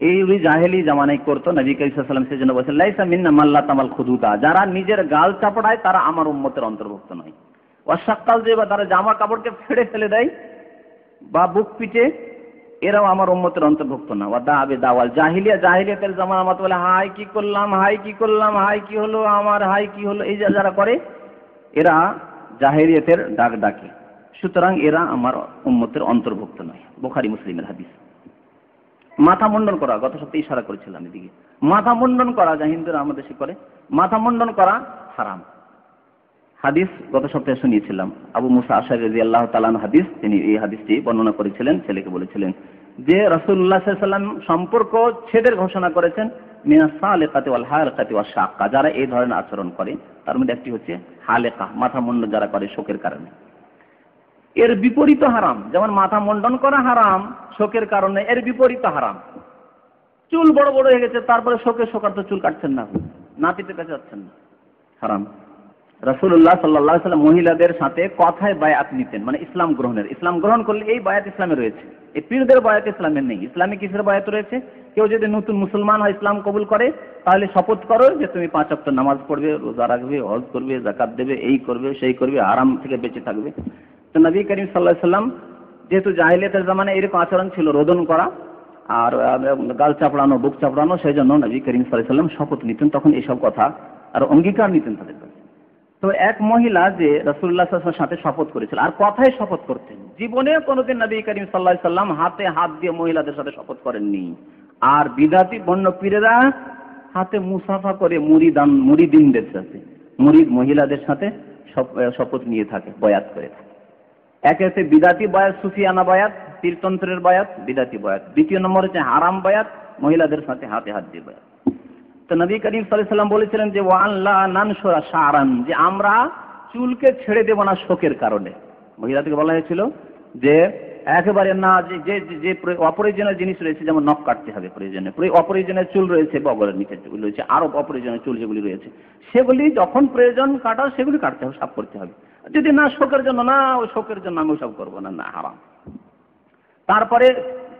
এই জাহেলি জামানায় করতো। নবী করিম সাল্লাল্লাহু আলাইহি ওয়াসাল্লাম সেজন্য বলেছেন, লাইসা মিন্না মাল্লা তামাল খুদুদা, যারা নিজের গাল চাপড়ায় তারা আমার উম্মতের অন্তর্ভুক্ত নয়। ওয়াসাক্কাল, যে বা তারা জামা কাপড়কে ফেড়ে ফেলে দেয় বা বুক পিটে, এরাও আমার উম্মতের অন্তর্ভুক্ত না। ওয়া দাআবে দাওয়াল জাহিলিয়া, জাহিলিয়াতের জামানা মত বলে হাই কি করলাম, হাই কি হলো আমার, হাই কি হলো, এই যারা করে এরা জাহিলিয়াতের ডাক ডাকে। সুতরাং এরা আমার উম্মতের অন্তর্ভুক্ত নয়। বুখারী মুসলিমের হাদিস। মাথা মুন্ডন করা, গত সপ্তাহে ইশারা করেছিলাম এদিকে, মাথা মুন্ডন করা যা হিন্দুরা আমাদের দেশে করে, মাথা মুন্ডন করা হারাম। হাদিস গত সপ্তাহে শুনিয়েছিলাম, আবু মুসা আশআরী রাদিয়াল্লাহু তাআলা আনহু হাদিস, তিনি এই হাদিসটি বর্ণনা করেছিলেন। ছেলেকে বলেছিলেন যে রাসূলুল্লাহ সাল্লাল্লাহু আলাইহি ওয়াসাল্লাম সম্পর্ক ছেদের ঘোষণা করেছেন, মিনাস সালিকাতি ওয়াল হালকাতি ওয়াশ শাক্কা, যারা এই ধরনের আচরণ করে তার মধ্যে একটি হচ্ছে হালেকা, মাথা মুন্ডন যারা করে শোকের কারণে। এর বিপরীত হারাম, যেমন মাথা মুন্ডন করা হারাম শোকের কারণে, এর বিপরীত হারাম। চুল বড় বড় হয়ে গেছে, তারপরে শোকার তো চুল কাটছেন না, নাপিতের কাছে যাচ্ছেন না, হারাম। রাসূলুল্লাহ সাল্লাল্লাহু আলাইহি ওয়াসাল্লাম মহিলাদের সাথে কথায় বায়াত নিতেন, মানে ইসলাম গ্রহণ করলে এই বায়াত ইসলামে রয়েছে। এই পীরদের বায়াত ইসলামের নেই। ইসলামে কিসের বায়াত রয়েছে? কেউ যদি নতুন মুসলমান হয়, ইসলাম কবুল করে, তাহলে শপথ করো যে তুমি 5 ওয়াক্ত নামাজ পড়বে, রোজা রাখবে, হজ করবে, যাকাত দেবে, এই করবে সেই করবে, হারাম থেকে বেঁচে থাকবে। তো নবী করিম সাল্লাল্লাহু আলাইহি ওয়াসাল্লাম যেহেতু জাহিলিয়াতের জামানায় এরকম আচরণ ছিল, রোদন করা আর গাল চাপড়ানো, বুক চাপড়ানো, সেই জন্য নবী করিম সাল্লাল্লাহু আলাইহি ওয়াসাল্লাম শপথ নিতেন তখন এইসব কথা আর অঙ্গীকার নিতেন তাদের কাছে। তো এক মহিলা যে রাসূলুল্লাহ সাল্লাল্লাহু আলাইহি ওয়াসাল্লামের সাথে শপথ করেছিল, আর কথায় শপথ করতেন, জীবনে কোনোদিন নবী করিম সাল্লাল্লাহু আলাইহি ওয়াসাল্লাম হাতে হাত দিয়ে মহিলাদের সাথে শপথ করেননি। আর বিদাতি বন্য পীরেরা হাতে মুসাফা করে মুরিদিনদের সাথে, মুরিদ মহিলাদের সাথে শপথ নিয়ে থাকে, বয়াত করে থাকে। একে হচ্ছে বিদাতি বয়াত, সুফিয়ানা বয়াত, তীরতন্ত্রের বয়াত, বিদাতি বয়াত। দ্বিতীয় নম্বর হচ্ছে হারাম বয়াত, মহিলাদের সাথে হাতে হাত দিয়ে বয়াত। তো নবী করিম সাল্লাল্লাহু আলাইহি ওয়াসাল্লাম বলেছিলেন যে ওয়ান লা নানশুরা শারান, যে আমরা চুলকে ছেড়ে দেব না শোকের কারণে। মহিলাদেরকে বলা হয়েছিল যে একেবারে না, যে যে অপ্রয়োজনীয় জিনিস রয়েছে, যেমন নখ কাটতে হবে প্রয়োজনে, অপ্রয়োজনীয় চুল রয়েছে, বগলের নিচে চুল রয়েছে, আরো অপ্রয়োজনীয় চুল যেগুলি রয়েছে সেগুলি যখন প্রয়োজন কাটা সেগুলি কাটতে হবে, সাফ করতে হবে। যদি না শোকের জন্য, না ওই শোকের জন্য আমি ওসব করবো না, না হারাম। তারপরে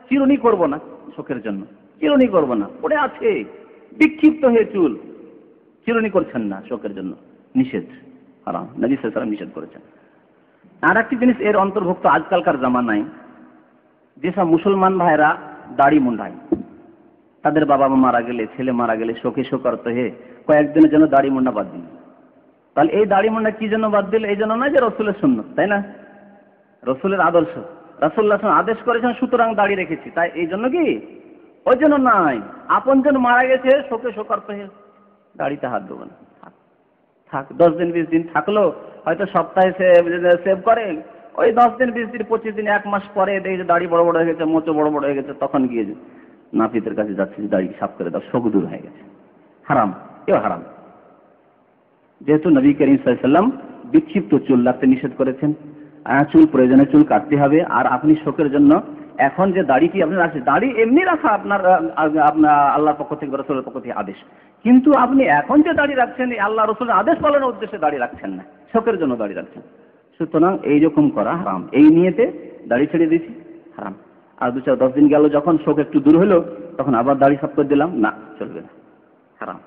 চিরুনি করব না, শোকের জন্য চিরুনি করব না, পড়ে আছে বিক্ষিপ্ত হয়ে চুল, চিরুনি করছেন না শোকের জন্য, নিষেধ, হারাম, নবী সাল্লাল্লাহু আলাইহি ওয়াসাল্লাম নিষেধ করেছেন। আর একটি জিনিস এর অন্তর্ভুক্ত, আজকালকার জামানায় যেসব মুসলমান ভাইরা দাড়ি মুন্ডায়, তাদের বাবা মা মারা গেলে, ছেলে মারা গেলে শোকে শোকার্ত হয়ে কয়েকদিনের জন্য দাড়ি মুন্ডা বাদ দিল। তাহলে এই দাড়ি মুন্ডা কি জন্য বাদ দিল? এই জন্য না যে রসুলের সুন্নত, তাই না? রসুলের আদর্শ, রাসূলুল্লাহ আদেশ করেছেন সুতরাং দাড়ি রেখেছি, তাই এই জন্য কি? ওই জন্য নাই। আপনজন মারা গেছে, শোকে শোকার্ত হয়ে দাড়িতে হাত দেবো না, থাক 10 দিন 20 দিন থাকলো, হয়তো সপ্তাহে সেভ করে, ওই 10 দিন 20 দিন 25 দিন 1 মাস পরে দেখে দাড়ি বড় বড় হয়ে গেছে, মোচো বড় বড় হয়ে গেছে, তখন গিয়ে নাপিতের কাছে যাচ্ছে, দাড়ি সাফ করে দাও, শোক দূর হয়ে গেছে। হারাম, এও হারাম। যেহেতু নবী করিম সাল্লাল্লাহু আলাইহি ওয়াসাল্লাম বিক্ষিপ্ত চুল রাখতে নিষেধ করেছেন, চুল প্রয়োজনে চুল কাটতে হবে। আর আপনি শোকের জন্য এখন যে দাড়িটি আপনি রাখছেন, দাড়ি এমনি রাখা আপনার আল্লাহর পক্ষ থেকে, রাসূলের পক্ষ থেকে আদেশ, কিন্তু আপনি এখন যে দাড়ি রাখছেন আল্লাহ রাসূলের আদেশ পালনের উদ্দেশ্যে দাড়ি রাখছেন না, শোকের জন্য দাড়ি রাখছেন। সুতরাং এইরকম করা হারাম। এই নিয়েতে দাড়ি ছেড়ে দিয়েছি, হারাম। আর 2-4-10 দিন গেল, যখন শোক একটু দূর হলো তখন আবার দাড়ি সাফ করে দিলাম, না, চলবে না, হারাম।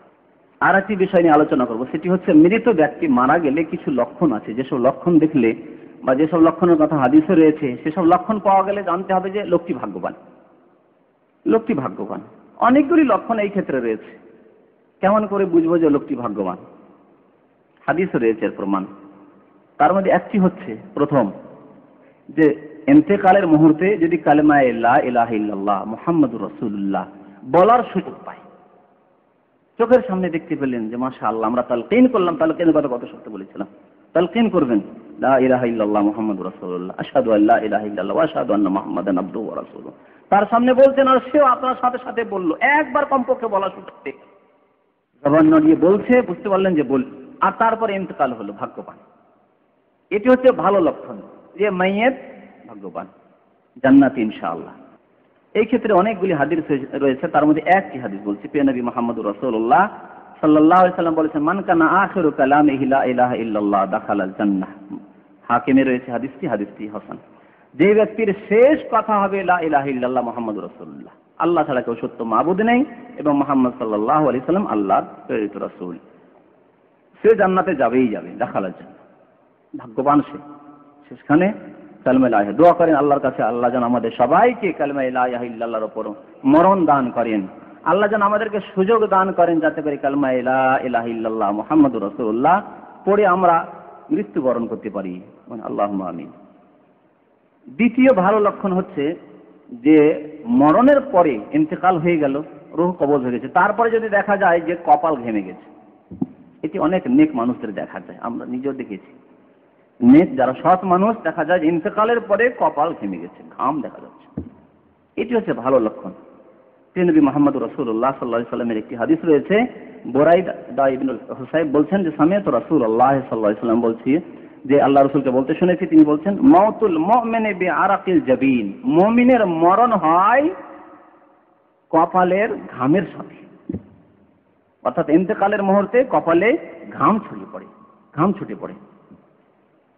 আর একটি বিষয় নিয়ে আলোচনা করবো, সেটি হচ্ছে মৃত ব্যক্তি মারা গেলে কিছু লক্ষণ আছে, যেসব লক্ষণ দেখলে বা যেসব লক্ষণের কথা হাদিসে রয়েছে, সেসব লক্ষণ পাওয়া গেলে জানতে হবে যে লোকটি ভাগ্যবান, লোকটি ভাগ্যবান। অনেকগুলি লক্ষণ এই ক্ষেত্রে রয়েছে। কেমন করে বুঝবো যে লোকটি ভাগ্যবান? হাদিসে রয়েছে এর প্রমাণ। তার মধ্যে একটি হচ্ছে, প্রথম, যে ইন্তেকালের মুহূর্তে যদি কালেমায়ে লা ইলাহা ইল্লাল্লাহ মুহাম্মাদুর রাসূলুল্লাহ বলার সুযোগ পায়, চোখের সামনে দেখতে পেলেন যে মাশাআল্লাহ, আমরা তালকিন করলাম, তালকিনের কথা কত সত্য বলেছিলাম, তালকিন করবেন লা ইলাহা ইল্লাল্লাহ মুহাম্মাদুর রাসূলুল্লাহ, আশহাদু আল্লা ইলাহা ইল্লাল্লাহ ওয়া আশহাদু আন্না মুহাম্মাদান আবদুহু ওয়া রাসূলুহু, তার সামনে বলছেন আর সেও আপনার সাথে সাথে বলল, একবার কমপক্ষে বলা সুযোগ পেয়ে জবান নড়িয়ে বলছে, বুঝতে পারলেন যে বল, আর তারপরে ইন্তেকাল হলো, ভাগ্যবান। এটি হচ্ছে ভালো লক্ষণ যে মাইয়েত ভাগ্যবান, জান্নাতি ইনশাআল্লাহ। এই ক্ষেত্রে অনেকগুলি হাদিস রয়েছে, তার মধ্যে একটি হাদিস বলছি, প্রিয় নবী মুহাম্মদুর রাসূলুল্লাহ সাল্লাল্লাহু আলাইহি সাল্লাম বলেছেন, মান কানা আখিরু কালামিহি লা ইলাহা ইল্লাল্লাহ দাখালাল জান্নাহ। হাকিমে রয়েছে হাদিসটি, হাদিসটি হাসান। যে ব্যক্তির শেষ কথা হবে লা ইলাহা ইল্লাল্লাহ মুহাম্মদুর রাসূলুল্লাহ, আল্লাহ ছাড়া কেউ সত্য মাবুদ নেই এবং মুহাম্মদ সাল্লাল্লাহু আলাইহি সাল্লাম আল্লাহর প্রেরিত রাসূল, সে জান্নাতে যাবেই যাবে, দাখালাল জান্নাহ, ভাগ্যবান সে। শেষখানে কালেমা লা ইলাহা, দোয়া করেন আল্লাহর কাছে, আল্লাহ যেন আমাদের সবাইকে কালেমা লা ইলাহা ইল্লাল্লাহর উপর মরণ দান করেন। আল্লাহ যেন আমাদেরকে সুযোগ দান করেন যাতে করে কালেমা লা ইলাহা ইল্লাল্লাহ মুহাম্মাদুর রাসূলুল্লাহ পড়ে আমরা মৃত্যুবরণ করতে পারি, আল্লাহুম্মা আমিন। দ্বিতীয় ভালো লক্ষণ হচ্ছে যে মরণের পরে ইন্তেকাল হয়ে গেল, রূহ কবজ হয়ে গেছে, তারপরে যদি দেখা যায় যে কপাল ঘেমে গেছে, এটি অনেক নেক মানুষদের দেখা যায়, আমরা নিজেও দেখেছি। নেক যারা সৎ মানুষ, দেখা যায় ইন্তেকালের পরে কপাল ঘেমে গেছে, ঘাম দেখা যাচ্ছে, এটি হচ্ছে ভালো লক্ষণ। নবী মুহাম্মদুর রাসূলুল্লাহ সাল্লাল্লাহু আলাইহি ওয়াসাল্লামের একটি হাদিস রয়েছে, বুরাইদা ইবনে হুসাইব বলছেন যে সামিআতু রাসূলুল্লাহ সাল্লাল্লাহু আলাইহি ওয়াসাল্লাম বলছি যে আল্লাহ রাসূলকে বলতে শুনেছি, তিনি বলছেন, মাউতুল মুমিনি বিআরাকিল জাবিন, মুমিনের মরণ হয় কপালের ঘামের সাথে, অর্থাৎ ইন্তেকালের মুহূর্তে কপালে ঘাম ছড়িয়ে পড়ে, ঘাম ছুটে পড়ে,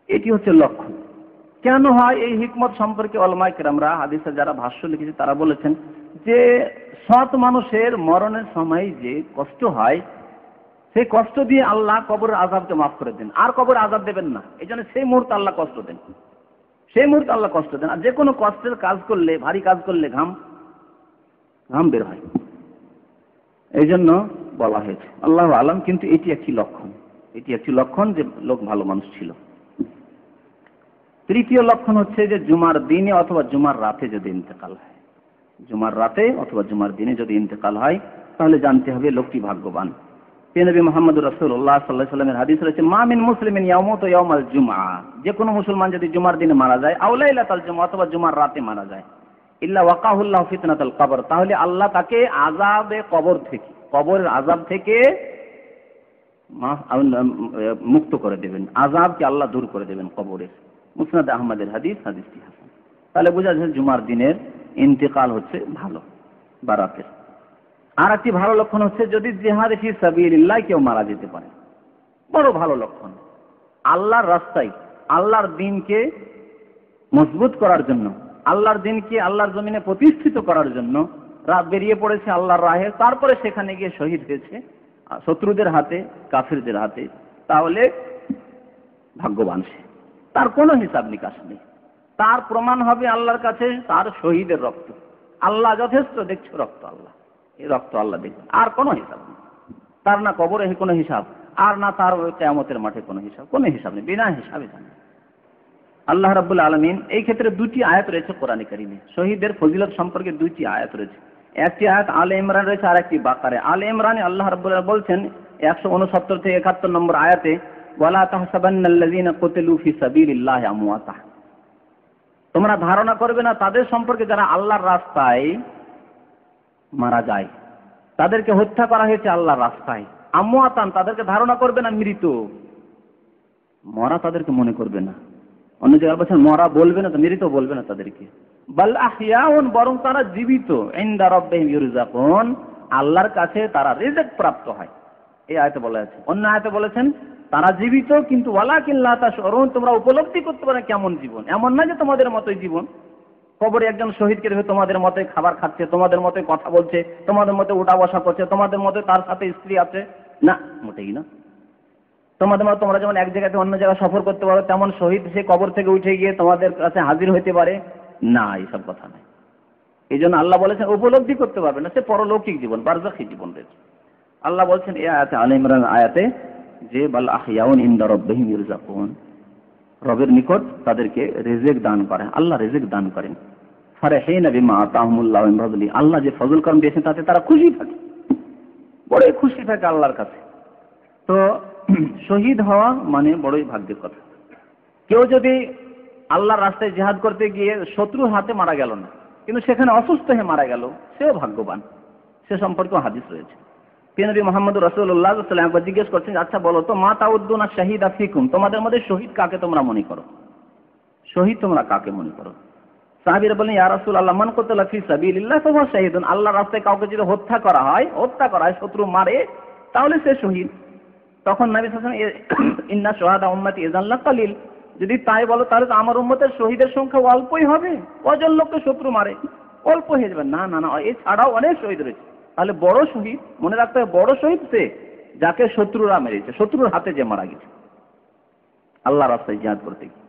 এটি হচ্ছে লক্ষণ। কেন হয় এই হিকমত সম্পর্কে উলামায়ে কেরামরা, হাদিসে যারা ভাষ্য লিখেছে তারা বলেছেন যে সৎ মানুষের মরণের সময় যে কষ্ট হয়, সেই কষ্ট দিয়ে আল্লাহ কবরের আযাবকে মাফ করে দেন, আর কবরের আযাব দেবেন না। এই জন্য সেই মুহূর্তে আল্লাহ কষ্ট দেন, সেই মুহূর্তে আল্লাহ কষ্ট দেন। আর যে কোনো কষ্টের কাজ করলে, ভারী কাজ করলে ঘাম বের হয়, এই জন্য বলা হয়েছে, আল্লাহু আলাম। কিন্তু এটি একটি লক্ষণ, এটি একটি লক্ষণ যে লোক ভালো মানুষ ছিল। তৃতীয় লক্ষণ হচ্ছে যে জুমার দিনে অথবা জুমার রাতে যদি ইন্তেকাল হয়, জুমার রাতে অথবা জুমার দিনে যদি ইন্তেকাল হয়, তাহলে জানতে হবে লোকটি ভাগ্যবান। নবী মুহাম্মদুর রাসূলুল্লাহ সাল্লাল্লাহু আলাইহি ওয়াসাল্লামের হাদিস রয়েছে, মা মিন মুসলিমিন ইয়ামুতু ইয়াউমাল জুমআ, যে কোনো মুসলমান যদি জুমার দিনে মারা যায়, আও লাইলাতাল জুমআ, অথবা জুমার রাতে মারা যায়, ইল্লা ওয়াকাহুল্লাহু ফিতনাতাল কবর, তাহলে আল্লাহ তাকে আযাবে কবর থেকে, কবরের আযাব থেকে মুক্ত করে দেবেন, আযাবকে আল্লাহ দূর করে দেবেন কবরের। মুসনাদ আহমদের হাদিস, হাদিসটি হাসান। তাহলে বোঝা যাচ্ছে জুমার দিনের ইন্তেকাল হচ্ছে ভালো বা রাতের। আর একটি ভালো লক্ষণ হচ্ছে যদি জিহাদে ফি সাবিলিল্লাহ কেউ মারা যেতে পারে, বড় ভালো লক্ষণ। আল্লাহর রাস্তায় আল্লাহর দ্বীনকে মজবুত করার জন্য, আল্লাহর দ্বীনকে আল্লাহর জমিনে প্রতিষ্ঠিত করার জন্য রাত বেরিয়ে পড়েছে আল্লাহর রাহে, তারপরে সেখানে গিয়ে শহীদ হয়েছে শত্রুদের হাতে, কাফিরদের হাতে, তাহলে ভাগ্যবান সে, তার কোনো হিসাব নিকাশ নেই। তার প্রমাণ হবে আল্লাহর কাছে তার শহীদের রক্ত। আল্লাহ যথেষ্ট, দেখছো রক্ত, আল্লাহ এই রক্ত আল্লাহ দেখবেন, আর কোনো হিসাব নেই। তার না কবরে কোনো হিসাব, আর না তার কিয়ামতের মাঠে কোনো হিসাব, কোনো হিসাব নেই, বিনা হিসাবে জানে। আল্লাহ রাব্বুল আলামিন এই ক্ষেত্রে দুটি আয়াত রয়েছে কোরআনে কারিমে, শহীদের ফজিলত সম্পর্কে দুটি আয়াত রয়েছে। একটি আয়াত আলে ইমরান রয়েছে, আর একটি বাকারে। আলে ইমরানে আল্লাহ রাব্বুল আলামিন বলছেন 169 থেকে 71 নম্বর আয়াতে, ওয়ালা তাহসাবান্নাল্লাযীনা কুতিলু ফি সাবিলিল্লাহি আমওয়াতা, তোমরা ধারণা করবে না তাদের সম্পর্কে যারা আল্লাহর রাস্তায় মারা যায়, তাদেরকে হত্যা করা হয়েছে আল্লাহর রাস্তায়। আমওয়াতান, তাদেরকে ধারণা করবে না মৃত, মরা তাদেরকে মনে করবে না। অন্য জায়গায় বলছেন মরা বলবে না, মৃত বলবে না তাদেরকে, বাল আহইয়াউন, বরং তারা জীবিত, ইনদা রাব্বিহিম ইউরযাকুন, আল্লাহর কাছে তারা রিজক প্রাপ্ত হয়। এই আয়াতে বলা আছে। অন্য আয়াতে বলেছেন তারা জীবিত, কিন্তু ওয়ালাকিন লা তাশউরুন, তোমরা উপলব্ধি করতে পারো কেমন জীবন। এমন না যে তোমাদের মতোই জীবন, কবরে একজন শহীদকে দেখে তোমাদের মতে খাবার খাচ্ছে, তোমাদের মতে কথা বলছে, তোমাদের মতে উঠা বসা করছে, তোমাদের মতে তার সাথে স্ত্রী আছে, না, মোটেই না। তোমাদের মতো তোমরা যেমন এক জায়গা থেকে অন্য জায়গায় সফর করতে পারো, তেমন শহীদ সে কবর থেকে উঠে গিয়ে তোমাদের কাছে হাজির হইতে পারে না, এইসব কথা নাই। এই জন্য আল্লাহ বলেছেন উপলব্ধি করতে পারবে না, সে পরলৌকিক জীবন, বারজাখী জীবন রয়েছে। আল্লাহ বলছেন এই আয়াতে, আলে ইমরান আয়াতে, যে বাল আহইয়াউন ইনদা রাব্বিহিম ইউরযাকুন, রবের নিকট তাদেরকে রিজিক দান করে, আল্লাহ রিজিক দান করেন। ফারহিনা বিমা আতাহুমুল্লাহু মিন ফাদলি, আল্লাহ যে ফজল করম দিয়েছেন তাতে তারা খুশি থাকে, বড়ই খুশি থাকে আল্লাহর কাছে। তো শহীদ হওয়া মানে বড়ই ভাগ্যের কথা। কেউ যদি আল্লাহর রাস্তায় জিহাদ করতে গিয়ে শত্রুর হাতে মারা গেল না, কিন্তু সেখানে অসুস্থ হয়ে মারা গেল, সেও ভাগ্যবান, সে সম্পর্কেও হাদিস রয়েছে। নবী মুহাম্মদুর রাসূলুল্লাহ সাল্লাল্লাহু আলাইহি ওয়াসাল্লাম একবার জিজ্ঞেস করছেন, আচ্ছা বলো তো, মা তাউদ্দুনা শাহিদা ফিকুম, তোমাদের মধ্যে শহীদ কাকে তোমরা মনে করো, শহীদ তোমরা কাকে মনে করো? সাহাবীরা বলেন, ইয়া রাসূলুল্লাহ, মান কাতালা ফি সাবিলিল্লাহ ফাহুয়া শাহীদুন, আল্লাহর রাস্তায় কাউকে যদি হত্যা করা হয়, শত্রু মারে, তাহলে সে শহীদ। তখন নবী সাল্লাল্লাহু আলাইহি ওয়াসাল্লাম, ইন্না শুহাদা উম্মতি ইযান লাকালিল, যদি তাই বলো তাহলে তো আমার উম্মতের শহীদের সংখ্যা অল্পই হবে, কজন লোককে শত্রু মারে, অল্প হয়ে যাবে। না না না, এছাড়াও অনেক শহীদ রয়েছে। তাহলে বড় শহীদ, মনে রাখতে হবে, বড় শহীদ সে যাকে শত্রুরা মেরেছে, শত্রুর হাতে যে মারা গেছে আল্লাহ রাস্তায় জিহাদ করতে গিয়ে।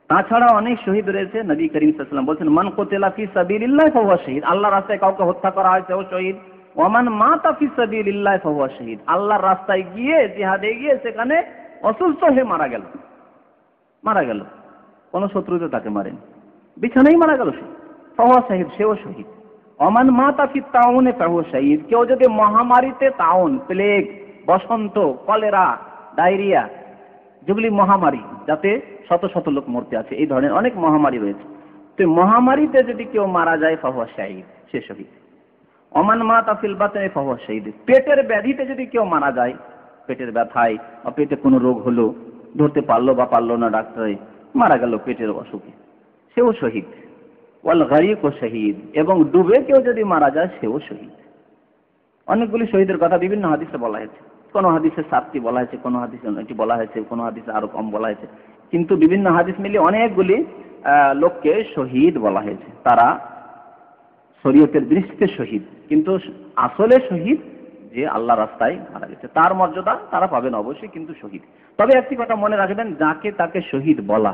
তাছাড়া অনেক শহীদ রয়েছে। নবী করিম সাল্লাল্লাহু আলাইহি ওয়াসাল্লাম বলছেন, মান কুতিলা ফি সাবিলিল্লাহ ফাহুয়া শহীদ, আল্লাহর রাস্তায় কাউকে হত্যা করা হয় সেও শহীদ। ওয়া মান মাতা ফি সাবিলিল্লাহ ফাহুয়া শহীদ, আল্লাহর রাস্তায় গিয়ে জিহাদে গিয়ে সেখানে অসুস্থ হয়ে মারা গেল, কোন শত্রুতে তাকে মারেনি, বিছানায় মারা গেল, সে ফাহুয়া শহীদ, সেও শহীদ। ওমান মাতা ফি তাউনে ফাহুয়া শহীদ, কেউ যদি মহামারীতে, তাউন প্লেগ, বসন্ত, কলেরা, ডায়রিয়া, যেগুলি মহামারী, যাতে শত শত লোক মরতে আছে, এই ধরনের অনেক মহামারী রয়েছে, তো মহামারীতে যদি কেউ মারা যায় ফাহুয়া শহীদ, সে শহীদ। ওমান মাতা ফিল বাতনি ফাহুয়া শহীদ, পেটের ব্যাধিতে যদি কেউ মারা যায়, পেটের ব্যথায় বা পেটে কোনো রোগ হলো, ধরতে পারলো বা পারলো না ডাক্তারে, মারা গেল পেটের অসুখে, সেও শহীদ। ওয়াল গারিক ও শহীদ, এবং ডুবে কেউ যদি মারা যায়, সেও শহীদ। অনেকগুলি শহীদের কথা বিভিন্ন হাদিসে বলা হয়েছে, কোন হাদিসে 7টি বলা হয়েছে, কোন হাদিসে 9টি বলা হয়েছে, কোন হাদিসে আরো কম বলা হয়েছে, কিন্তু বিভিন্ন হাদিস মিলিয়ে অনেকগুলি লোককে শহীদ বলা হয়েছে। তারা শরীয়তের দৃষ্টিতে শহীদ, কিন্তু আসলে শহীদ যে আল্লাহ রাস্তায় মারা গেছে, তার মর্যাদা তারা পাবেন অবশ্যই, কিন্তু শহীদ। তবে একটি কথা মনে রাখবেন, যাকে তাকে শহীদ বলা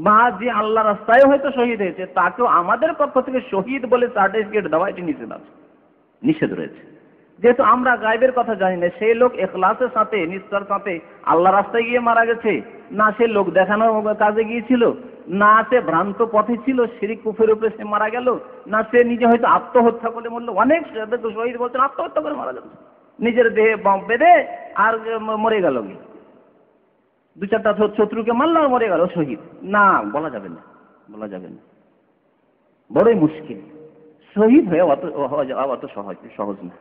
বা যে আল্লাহ রাস্তায় হয়তো শহীদ হয়েছে, তাকেও আমাদের পক্ষ থেকে শহীদ বলে সার্টিফিকেট দেওয়া, এটি নিষেধ রয়েছে। যেহেতু আমরা গায়েবের কথা জানি না, সেই লোক ইখলাসের সাথে, নিষ্ঠার সাথে আল্লাহ রাস্তায় গিয়ে মারা গেছে, না সে লোক দেখানোর কাজে গিয়েছিল, না সে ভ্রান্ত পথে ছিল, শিরক কুফরের উপরে সে মারা গেল, না সে নিজে হয়তো আত্মহত্যা করে মরল। অনেক শহীদ বলছেন আত্মহত্যা করে মারা যাচ্ছে, নিজের দেহে বম বেঁধে আর মরে গেল, দু চারটা শত্রুকে মারল আর মরে গেল, শহীদ। না, বলা যাবে না, বলা যাবে না, বড়ই মুশকিল। শহীদ হয়ে অত সহজ না।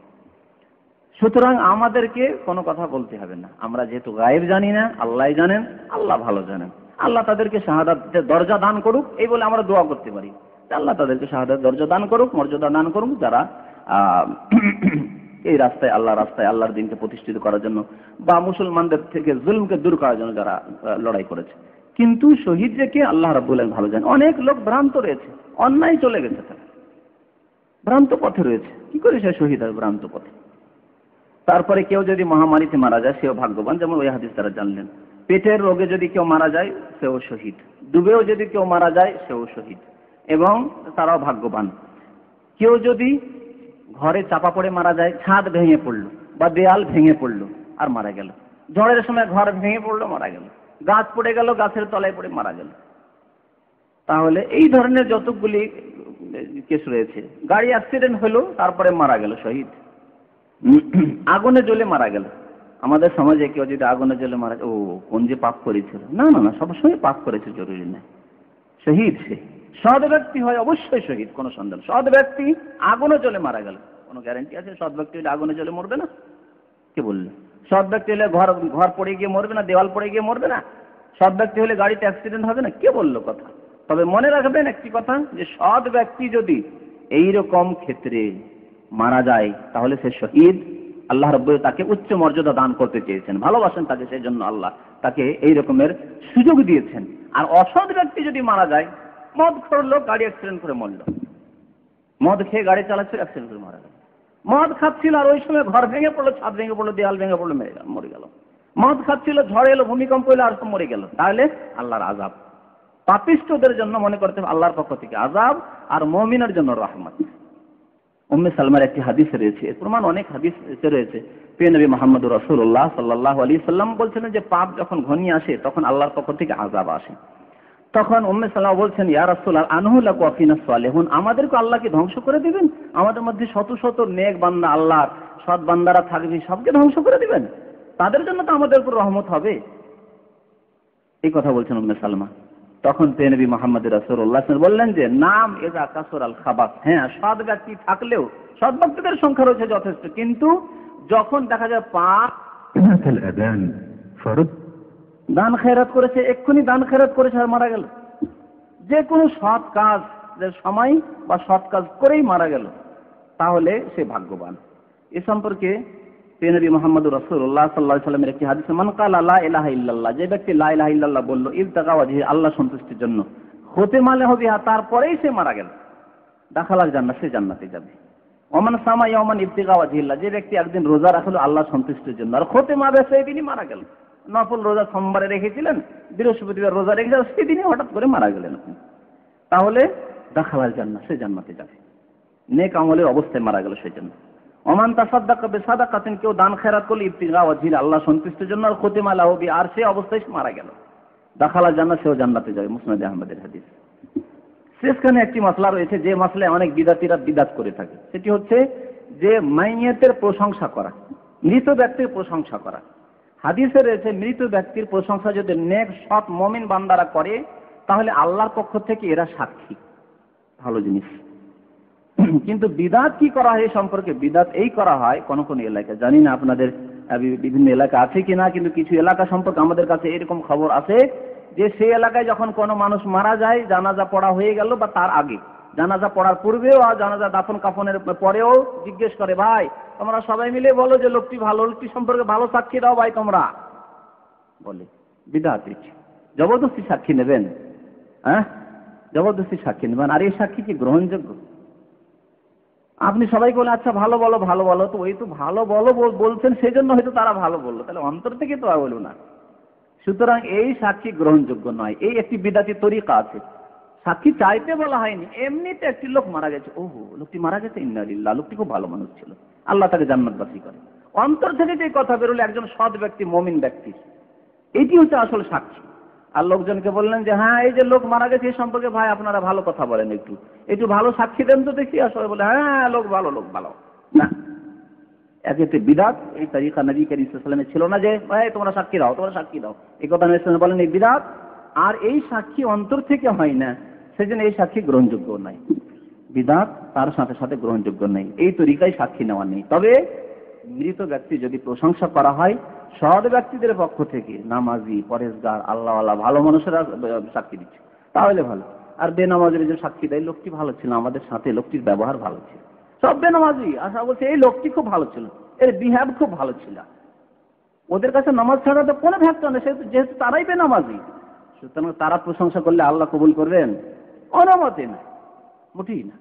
সুতরাং আমাদেরকে কোনো কথা বলতে হবে না। আমরা যেহেতু গায়েব জানি না, আল্লাহ জানেন, আল্লাহ ভালো জানেন। আল্লাহ তাদেরকে শাহাদাতের দরজা দান করুক, এই বলে আমরা দোয়া করতে পারি। আল্লাহ তাদেরকে শাহাদাতের দরজা দান করুক, মর্যাদা দান করুক, যারা এই রাস্তায়, আল্লাহর রাস্তায়, আল্লাহর দিনকে প্রতিষ্ঠিত করার জন্য বা মুসলমানদের থেকে জুলমকে দূর করার জন্য যারা লড়াই করেছে। কিন্তু শহীদ যে কে আল্লাহ রাব্বুল আলামিন ভালো জানেন। অনেক লোক ভ্রান্ত রয়েছে, অন্যায় চলে গেছে, তারা ভ্রান্ত পথে রয়েছে। কি করে সে শহীদ হয়? ভ্রান্ত পথে। তারপরে কেউ যদি মহামারীতে মারা যায়, সেও ভাগ্যবান, যেমন ওই হাদিস তারা জানলেন। পেটের রোগে যদি কেউ মারা যায়, সেও শহীদ। ডুবেও যদি কেউ মারা যায়, সেও শহীদ, এবং তারাও ভাগ্যবান। কেউ যদি ঘরে চাপা পড়ে মারা যায়, ছাদ ভেঙে পড়লো বা দেয়াল ভেঙে পড়লো আর মারা গেল, ঝড়ের সময় ঘর ভেঙে পড়লো, মারা গেল, গাছ পড়ে গেল, গাছের তলায় পড়ে মারা গেল, তাহলে এই ধরনের যতগুলি কেস রয়েছে। গাড়ি অ্যাক্সিডেন্ট হলো, তারপরে মারা গেল, শহীদ। আগুনে জ্বলে মারা গেল। আমাদের সমাজে কেউ যদি আগুনে জ্বলে মারা যায়, ও কোন যে পাপ করেছিল, না না না, সবসময় পাপ করেছে জরুরি নয়, শহীদ সে। সৎ ব্যক্তি হয় অবশ্যই শহীদ, কোনো সন্দেহ। সৎ ব্যক্তি আগুনে জ্বলে মারা গেল, কোনো গ্যারান্টি আছে সৎ ব্যক্তি হলে আগুনে জ্বলে মরবে না? কে বললো? সৎ ব্যক্তি হলে ঘর পড়ে গিয়ে মরবে না, দেওয়াল পড়ে গিয়ে মরবে না? সৎ ব্যক্তি হলে গাড়িতে অ্যাক্সিডেন্ট হবে না? কে বললো কথা? তবে মনে রাখবেন একটি কথা, যে সৎ ব্যক্তি যদি এইরকম ক্ষেত্রে মারা যায়, তাহলে সে শহীদ। আল্লাহ রাব্বুল তাকে উচ্চ মর্যাদা দান করতে চেয়েছেন, ভালোবাসেন তাকে, সেই জন্য আল্লাহ তাকে এই রকমের সুযোগ দিয়েছেন। আর অসৎ ব্যক্তি যদি মারা যায়, মদ করলো, গাড়ি অ্যাক্সিডেন্ট করে মরল, মদ খেয়ে গাড়ি চালাচ্ছে, অ্যাক্সিডেন্ট করে মারা গেল। মদ খাচ্ছিল আর ওই সময় ঘর ভেঙে পড়লো, ছাদ ভেঙে পড়লো, দেয়াল ভেঙে পড়লো, মরে গেল। মদ খাচ্ছিল, ঝড় এলো, ভূমিকম্প এলো, আর সব মরে গেল। তাহলে আল্লাহর আযাব। পাপিষ্ঠদের জন্য মনে করতে হবে আল্লাহর পক্ষ থেকে আযাব, আর মুমিনের জন্য রহমত। উম্মে সালমার একটি হাদিস রয়েছে, এর প্রমাণ অনেক হাদিস রয়েছে। প্রিয় নবী মুহাম্মদুর রাসূলুল্লাহ সাল্লাল্লাহু আলাইহি সাল্লাম বলছিলেন যে পাপ যখন ঘনিয়ে আসে, তখন আল্লাহর পক্ষ থেকে আযাব আসে। তখন উম্মে সালমা বলছেন, ইয়া রাসূলুল্লাহ, আনহু লাকু ফিনা সালিহুন, আমাদেরকে আল্লাহ কি ধ্বংস করে দিবেন? আমাদের মধ্যে শত শত নেক বান্দা, আল্লাহর সৎ বান্দারা থাকবে, সবকে ধ্বংস করে দিবেন? তাদের জন্য তো আমাদের উপর রহমত হবে। এই কথা বলছেন উম্মে সালমা। তখন প্রিয় নবী মুহাম্মদ রাসূলুল্লাহ বললেন যে, নাম ইযা কাসুরাল খাবাস, হ্যাঁ, সৎ ব্যক্তি থাকলেও, সৎ ব্যক্তিদের সংখ্যা রয়েছে যথেষ্ট, কিন্তু যখন দেখা যায় পাপ, দান খেরাত করেছে, এক্ষুনি দান খেরাত করেছে আর মারা গেল, যে কোনো সৎ কাজের সময় বা সৎ কাজ করেই মারা গেল, তাহলে সে ভাগ্যবান। এ সম্পর্কে প্রিয় নবী মুহাম্মদুর রাসূলুল্লাহ সাল্লাল্লাহু আলাইহি ওয়াসাল্লামের একটি হাদিসে, মান ক্বালা লা ইলাহা ইল্লাল্লাহ, যে ব্যক্তি লা ইলাহা ইল্লাল্লাহ বলল, ইবতাগা ওয়াজহি, আল্লাহ সন্তুষ্টির জন্য, খাতেমা লাহু বিহা, তারপরেই সে মারা গেল, দাখালাল জান্নাত, সে জান্নাতে যাবে। ওমান সামা ইয়াওমান ইবতিগা ওয়াজহিল্লাহ, যে ব্যক্তি একদিন রোজা রাখলো আল্লাহ সন্তুষ্টির জন্য, আর খাতেমা বে সেই দিনই মারা গেল। নফল রোজা সোমবারে রেখেছিলেন, বৃহস্পতিবার রোজা রেখেছিলেন, সেদিনই হঠাৎ করে মারা গেলেন আপনি, তাহলে দাখালাল জান্নাত, সে জান্নাতে যাবে। নেক আমলের অবস্থায় মারা গেল সেই জন্য। ওমান তাসাদ্দাকা বিসাদাকাতিন, কেউ দান খেরাত করলে ইবতিগা ওয়াজহিল, আল্লাহ সন্তুষ্টির জন্য, আর খাতেমা লাহু বি, আর সে অবস্থায় মারা গেল, দাখালাল জান্নাত, সেও জান্নাতে যাবে। মুসনাদে আহমদের হাদিস। শেষখানে একটি মাসলা রয়েছে, যে মাসলায় অনেক বিদাতীরা বিদাত করে থাকে, সেটি হচ্ছে যে মাইয়াতের প্রশংসা করা, মৃত ব্যক্তির প্রশংসা করা। হাদিসে রয়েছে, মৃত ব্যক্তির প্রশংসা যদি নেক সৎ মুমিন বান্দারা করে, তাহলে আল্লাহর পক্ষ থেকে এরা সাক্ষী, ভালো জিনিস। কিন্তু বিদাত কি করা হয়, এই সম্পর্কে বিদাত এই করা হয় কোন কোন এলাকায়, জানি না আপনাদের বিভিন্ন এলাকা আছে কিনা, কিন্তু কিছু এলাকা সম্পর্কে আমাদের কাছে এরকম খবর আছে যে সেই এলাকায় যখন কোনো মানুষ মারা যায়, জানাজা পড়া হয়ে গেল বা তার আগে, জানাজা পড়ার পূর্বেও আর জানাজা দাফন কাফনের পরেও জিজ্ঞেস করে, ভাই তোমরা সবাই মিলে বলো যে লোকটি ভালো, লোকটি সম্পর্কে ভালো সাক্ষী দাও ভাই তোমরা, বলে বিদআত। জবরদস্তি সাক্ষী নেবেন? হ্যাঁ, জবরদস্তি সাক্ষী নেবেন, আর এই সাক্ষী কি গ্রহণযোগ্য? আপনি সবাইকে বলেন, আচ্ছা ভালো বলো, ভালো বলো, তো ওই তো ভালো বলো বলছেন, সেই জন্য হয়তো তারা ভালো বললো, তাহলে অন্তর থেকে তো আর বলবো না। সুতরাং এই সাক্ষী গ্রহণযোগ্য নয়। এই একটি বিদাতি তরিকা আছে, সাক্ষী চাইতে বলা হয়নি, এমনিতে একটি লোক মারা গেছে, ওহো লোকটি মারা গেছে, ইন্না লিল্লাহ, লোকটি খুব ভালো মানুষ ছিল, আল্লাহ তাকে জান্নাতবাসী করে। অন্তর থেকে যে কথা বেরোলে একজন সৎ ব্যক্তি, মুমিন ব্যক্তি, এটি হচ্ছে আসল সাক্ষী। আর লোকজনকে বললেন যে হ্যাঁ এই যে লোক মারা গেছে, এই সম্পর্কে ভাই আপনারা ভালো কথা বলেন, একটু একটু ভালো সাক্ষী দেন তো দেখি। আসলে বলে হ্যাঁ লোক ভালো, লোক ভালো না, একেতে বিদাত, এই তরিকা নবী করিম সাল্লাল্লাহু আলাইহি ওয়াসাল্লামের ছিল না যে তোমরা সাক্ষী দাও, তোমরা সাক্ষী দাও, এই কথা নবী সাল্লাল্লাহু আলাইহি ওয়াসাল্লাম বলেন এই বিদাত। আর এই সাক্ষী অন্তর থেকে হয় না, সেজন্য এই সাক্ষী গ্রহণযোগ্য নয়। বিদাত তার সাথে সাথে গ্রহণযোগ্য নেই, এই তরিকায় সাক্ষী নেওয়া নেই। তবে মৃত ব্যক্তি যদি প্রশংসা করা হয় সৎ ব্যক্তিদের পক্ষ থেকে, নামাজি, পরেশগার, আল্লাহওয়ালা, ভালো মানুষেরা সাক্ষী দিচ্ছে, তাহলে ভালো। আর বেনামাজির যে সাক্ষী দেয় লোকটি ভালো ছিল, আমাদের সাথে লোকটির ব্যবহার ভালো ছিল, সব বেনামাজি আশা বলছে এই লোকটি খুব ভালো ছিল, এর বিহেভ খুব ভালো ছিল, ওদের কাছে নামাজ ছাড়া তো কোনো ভ্যাক্ত নেই, যেহেতু তারাই বেনামাজি, সুতরাং তারা প্রশংসা করলে আল্লাহ কবুল করবেন? অনুমতি না, মোটেই না।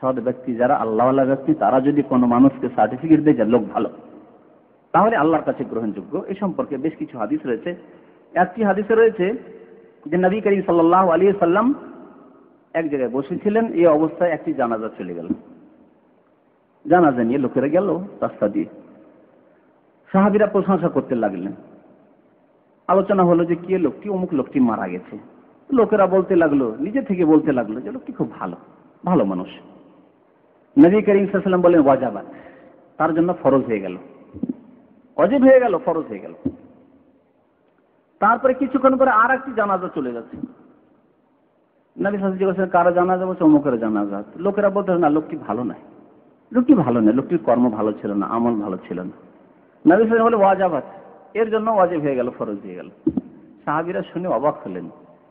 সৎ ব্যক্তি যারা আল্লাহওয়ালা ব্যক্তি, তারা যদি কোনো মানুষকে সার্টিফিকেট দেয় যে লোক ভালো, তাহলে আল্লাহর কাছে গ্রহণযোগ্য। এই সম্পর্কে বেশ কিছু হাদিস রয়েছে। একটি হাদিসে রয়েছে যে নবী করিম সাল্লাল্লাহু আলাইহি সাল্লাম এক জায়গায় বসেছিলেন, এই অবস্থায় একটি জানাজা চলে গেল। জানাজা নিয়ে লোকেরা গেল রাস্তা দিয়ে, সাহাবীরা প্রশংসা করতে লাগলেন। আলোচনা হলো যে কে লোকটি, অমুক লোকটি মারা গেছে। লোকেরা বলতে লাগলো, নিজে থেকে বলতে লাগলো যে লোকটি খুব ভালো, ভালো মানুষ। নবী করিম সাল্লাল্লাহু আলাইহি ওয়াসাল্লাম বলেন ওয়াজাবাত, তার জন্য ফরজ হয়ে গেল, ওয়াজিব হয়ে গেল, ফরজ হয়ে গেল। তারপরে কিছুক্ষণ পরে আর একটি জানাজা চলে যাচ্ছে। নবী সাল্লাল্লাহু আলাইহি ওয়াসাল্লাম জিজ্ঞাসা করেন কারা জানাজা? বলছে অমুকের জানাজা। লোকেরা বলতে না লোকটি ভালো নয়, লোকটি ভালো নয়, লোকটির কর্ম ভালো ছিল না, আমল ভালো ছিল না। নবী সাল্লাল্লাহু আলাইহি ওয়াসাল্লাম বলে ওয়াজাবাত, এর জন্য ওয়াজিব হয়ে গেল, ফরজ হয়ে গেল। সাহাবীরা শুনে অবাক হলেন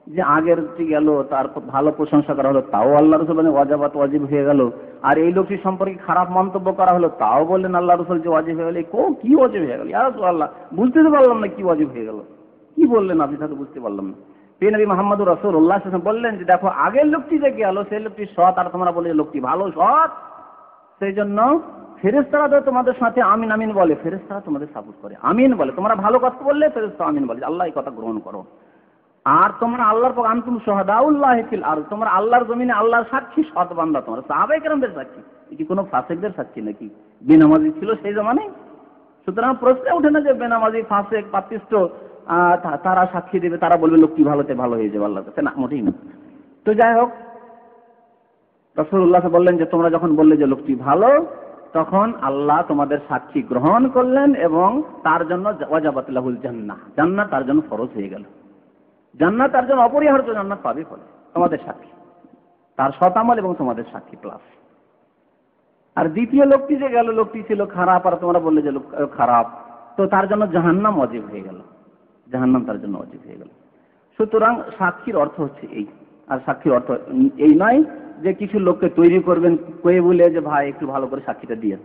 যে আগের যে গেল তার ভালো প্রশংসা করা হলো, তাও আল্লাহ রাসূল বলেন ওয়াজাবাত, ওয়াজিব হয়ে গেল। আর এই লোকটি সম্পর্কে খারাপ মন্তব্য করা হলো, তাও বললেন আল্লাহ রাসূল যে ওয়াজিব হয়ে গেল। কি ওয়াজিব হয়ে গেল ইয়া রাসূলুল্লাহ? বুঝতে তো পারলাম না কি ওয়াজিব হয়ে গেল, কি বললেন আপনি? তা তো বুঝতে পারলাম না। প্রিয় নবী মুহাম্মদুর রাসূলুল্লাহ সাল্লাল্লাহু আলাইহি ওয়াসাল্লাম বললেন যে দেখো আগের লোকটি যে গেল সেই লোকটি সৎ, আর তোমরা বলে লোকটি ভালো সৎ, সেই জন্য ফেরেশতারা তো তোমাদের সাথে আমিন আমিন বলে, ফেরেশতারা তোমাদের সাপোর্ট করে, আমিন বলে। তোমরা ভালো কথা বললে ফেরেশতা আমিন বলে, আল্লাহ এই কথা গ্রহণ করো। আর তোমরা আল্লাহর পক্ষ আনতুম শুহাদাউল্লাহি ফিল আরদ, তোমরা আল্লাহর জমিনে আল্লাহর সাক্ষী, সৎ বান্দা তোমরা, সাহাবায়ে কেরামদের সাক্ষী। এটি কোনো ফাসিকদের সাক্ষী নাকি? বেনামাজি ছিল সেই জামানায়, সুতরাং প্রশ্ন ওঠে না যে বেনামাজি, ফাসিক, পাপিষ্ট তারা সাক্ষী দেবে, তারা বলবে লোকটি ভালোতে ভালো হয়ে যাবে আল্লাহর কাছে, না, মোটেই না। তো যাই হোক, রাসূলুল্লাহ বললেন যে তোমরা যখন বললে যে লোকটি ভালো, তখন আল্লাহ তোমাদের সাক্ষী গ্রহণ করলেন এবং তার জন্য ওয়াজাবাত লাহুল জান্নাহ, জান্নাত তার জন্য ফরজ হয়ে গেল। জান্নাত তার জন্য অপরিহার্য, জান্নাত পাবে ফলে তোমাদের সাক্ষী, তার সৎ আমল এবং তোমাদের সাক্ষী প্লাস। আর দ্বিতীয় লোকটি যে গেল, লোকটি ছিল খারাপ, আর তোমরা বললে যে লোক খারাপ, তো তার জন্য জাহান্নাম ওয়াজিব হয়ে গেল, জাহান্নাম তার জন্য ওয়াজিব হয়ে গেল। সুতরাং সাক্ষীর অর্থ হচ্ছে এই। আর সাক্ষীর অর্থ এই নয় যে কিছু লোককে তৈরি করবেন কয়ে বলে যে ভাই একটু ভালো করে সাক্ষীটা দিয়ে,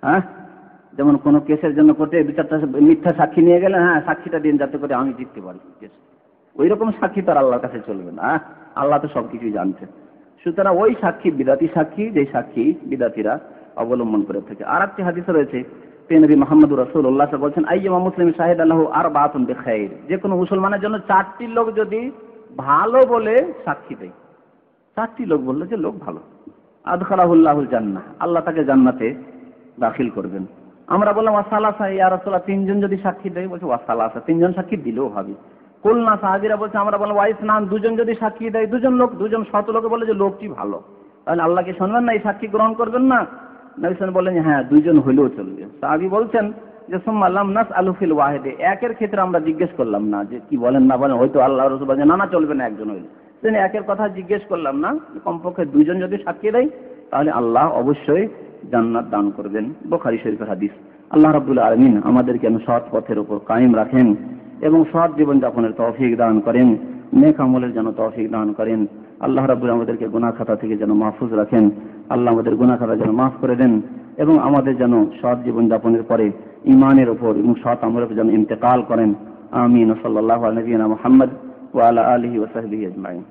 হ্যাঁ, যেমন কোনো কেসের জন্য কোর্টে বিচারটা মিথ্যা সাক্ষী নিয়ে গেলেন, হ্যাঁ সাক্ষীটা দিন যাতে করে আমি জিততে পারি কেস, ওই রকম সাক্ষী তার আল্লাহর কাছে চলবে না। আল্লাহ তো সবকিছুই জানছে। সুতরাং ওই সাক্ষী বিদাতি সাক্ষী, যে সাক্ষী বিদাতিরা অবলম্বন করে থাকে। আর একটি হাদিসে রয়েছে, নবী মুহাম্মদুর রাসূলুল্লাহ বলছেন আইয়ুমা মুসলিম শাহিদা লাহু আরবাতুন বিখাইর, যে কোনো মুসলমানের জন্য চারটি লোক যদি ভালো বলে সাক্ষী দেয়, চারটি লোক বললো যে লোক ভালো, আদখালাহুল্লাহুল জান্নাহ, আল্লাহ তাকে জান্নাতে দাখিল করবেন। আমরা বললাম ওয়াসালাসা ইয়া রাসূলুল্লাহ, তিনজন যদি সাক্ষী দেয়? বলছে ওয়াসালাসা, তিনজন সাক্ষী দিলেও হবে। কুলনা, সাহাবীরা বলছে, আমরা বললাম ওয়াইসনান, দুজন যদি সাক্ষী দেয়, দুজন লোক, দুজন শত লোকে বলে যে লোকটি ভালো, তাহলে আল্লাহকে শুনবেন না, এই সাক্ষী গ্রহণ করবেন না? নবী সাল্লাল্লাহু আলাইহি ওয়াসাল্লাম বললেন হ্যাঁ, দুইজন হইলেও চলবে। সাহাবী বলছেন যে সুম্মা লাম নাসআলু ফিল ওয়াহিদে, একের ক্ষেত্রে আমরা জিজ্ঞেস করলাম না যে কি বলেন না বলেন, হয়তো আল্লাহ রাসূল বলেন না না চলবে না একজন হইলে, তিনি একের কথা জিজ্ঞেস করলাম না, কমপক্ষে দুইজন যদি সাক্ষী দেয় তাহলে আল্লাহ অবশ্যই জান্নাত দান করবেন। বুখারী শরীফের হাদিস। আল্লাহ রাব্বুল আলামিন আমাদেরকে সৎ পথের উপর কায়েম রাখেন এবং সৎ জীবন যাপনের তৌফিক দান করেন, নেক আমলের যেন তৌফিক দান করেন। আল্লাহ রাব্বুল আমাদেরকে গুনাহ খাতা থেকে যেন মাহফুজ রাখেন, আল্লাহ আমাদের গুনাহ খাতা যেন মাফ করে দেন এবং আমাদের যেন সৎ জীবন যাপনের পরে ঈমানের উপর এবং সৎ আমলের উপর যেন ইন্তেকাল করেন। আমিন। সাল্লাল্লাহু আলা নবিয়িনা মুহাম্মদ ওয়া আলা আলিহি ওয়া সাহবিহি আজমাইন।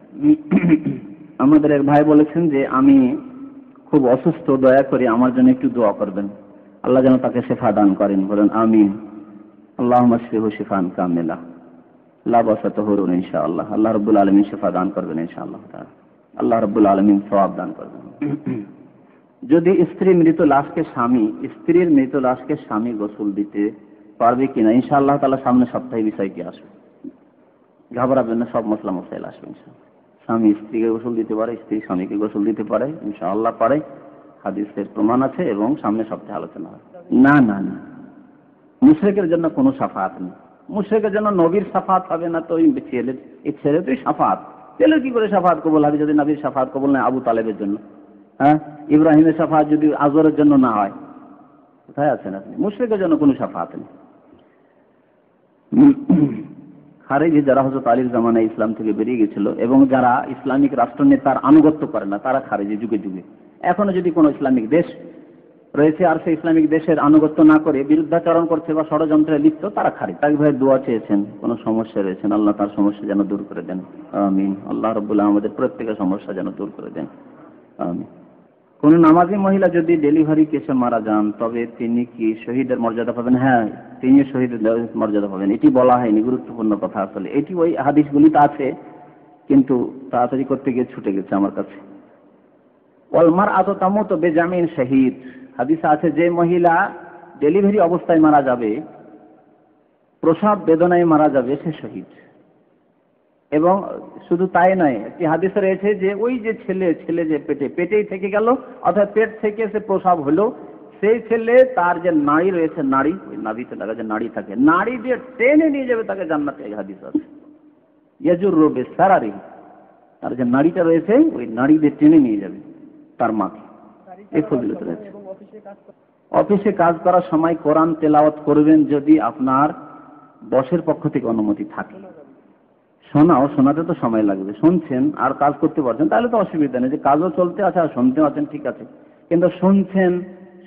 আমাদের এক ভাই বলেছেন যে আমি খুব অসুস্থ, দয়া করে আমার জন্য একটু দোয়া করবেন, আল্লাহ যেন তাকে শিফা দান করেন। বলেন আমিন। আল্লাহুম্মা শফিহু শিফান কামিলা লা বাসা তাহুরুন ইনশাআল্লাহ। আল্লাহ রাব্বুল আলামিন শিফা দান করবেন ইনশাআল্লাহ তাআলা। আল্লাহ রাব্বুল আলামিন সওয়াব দান করবেন। যদি স্ত্রীর মৃত লাশকে স্বামী গোসল দিতে পারবে কিনা? ইনশাআল্লাহ তাআলা সামনে সপ্তাহে বিষয়টি আসবে, ঘাবড়াবেন না, সব মসলা মশাইল আসবে ইনশাআল্লাহ। স্বামী স্ত্রীকে গোসল দিতে পারে, স্ত্রী স্বামীকে গোসল দিতে পারে, ইনশাআল্লাহ পারে, হাদিসের প্রমাণ আছে এবং সামনে সপ্তাহে আলোচনা হবে। না না না, মুশরিকের জন্য কোনো শাফাত নেই। মুশরিকের জন্য নবীর শাফাত হবে না, তো এই ছেলে তো শাফাত, ছেলের কি করে শাফাত কবুল হবে যদি নবীর শাফাত কবুল নয় আবু তালেবের জন্য? হ্যাঁ, ইব্রাহিমের শাফাত যদি আজরের জন্য না হয়, কোথায় আছেন আপনি? মুশরিকের জন্য কোনো শাফাত নেই। খারেজি যারা হযরত আলীর জামানায় ইসলাম থেকে বেরিয়ে গেছিল এবং যারা ইসলামিক রাষ্ট্রনেতার আনুগত্য করে না, তারা খারেজি যুগে যুগে। এখনো যদি কোনো ইসলামিক দেশ রয়েছে আর সেই ইসলামিক দেশের আনুগত্য না করে বিরুদ্ধাচরণ করছে বা ষড়যন্ত্রে লিপ্ত, তারা খারিজ। তাকে ভাই দোয়া চেয়েছেন, কোন সমস্যা রয়েছেন, আল্লাহ তার সমস্যা যেন দূর করে দেন, আমিন। আল্লাহ রাব্বুল আলামিন আমাদের প্রত্যেকের সমস্যা যেন দূর করে দেন, আমিন। কোন নামাজি মহিলা যদি ডেলিভারি কেসে মারা যান, তবে তিনি কি শহীদের মর্যাদা পাবেন? হ্যাঁ, তিনি শহীদের মর্যাদা পাবেন। এটি বলা হয়নি, গুরুত্বপূর্ণ কথা। আসলে এটি ওই হাদিসগুলিতে আছে, কিন্তু তাড়াতাড়ি করতে গিয়ে ছুটে গেছে আমার কাছে। ওয়াল মারআতু তামুতু বিজামিন শাহীদ, হাদিসে আছে যে মহিলা ডেলিভারি অবস্থায় মারা যাবে, প্রসব বেদনায় মারা যাবে, সে শহীদ। এবং শুধু তাই নয়, একটি হাদিসে রয়েছে যে ওই যে ছেলে যে পেটেই থেকে গেল, অর্থাৎ পেট থেকে সে প্রসব হলো, সেই ছেলে তার যে নাড়ি রয়েছে, নাড়ি, ওই নাভিতে লাগা যে নাড়ি থাকে, নাড়ি দিয়ে টেনে নিয়ে যাবে তাকে জান্নাতে। এই হাদিস আছে, ইয়াজুরু বিসারারি, তার যে নাড়িটা রয়েছে ওই নাড়ি দিয়ে টেনে নিয়ে যাবে তার মাকে। এই ফজিলত রয়েছে। অফিসে কাজ করার সময় কোরআন তেলাওয়াত করবেন যদি আপনার বসের পক্ষ থেকে অনুমতি থাকে। শোনাতে তো সময় লাগবে, শুনছেন আর কাজ করতে পারছেন, তাহলে তো অসুবিধা নেই। যে কাজও চলতে আছে আর শুনতে আছেন, ঠিক আছে। কিন্তু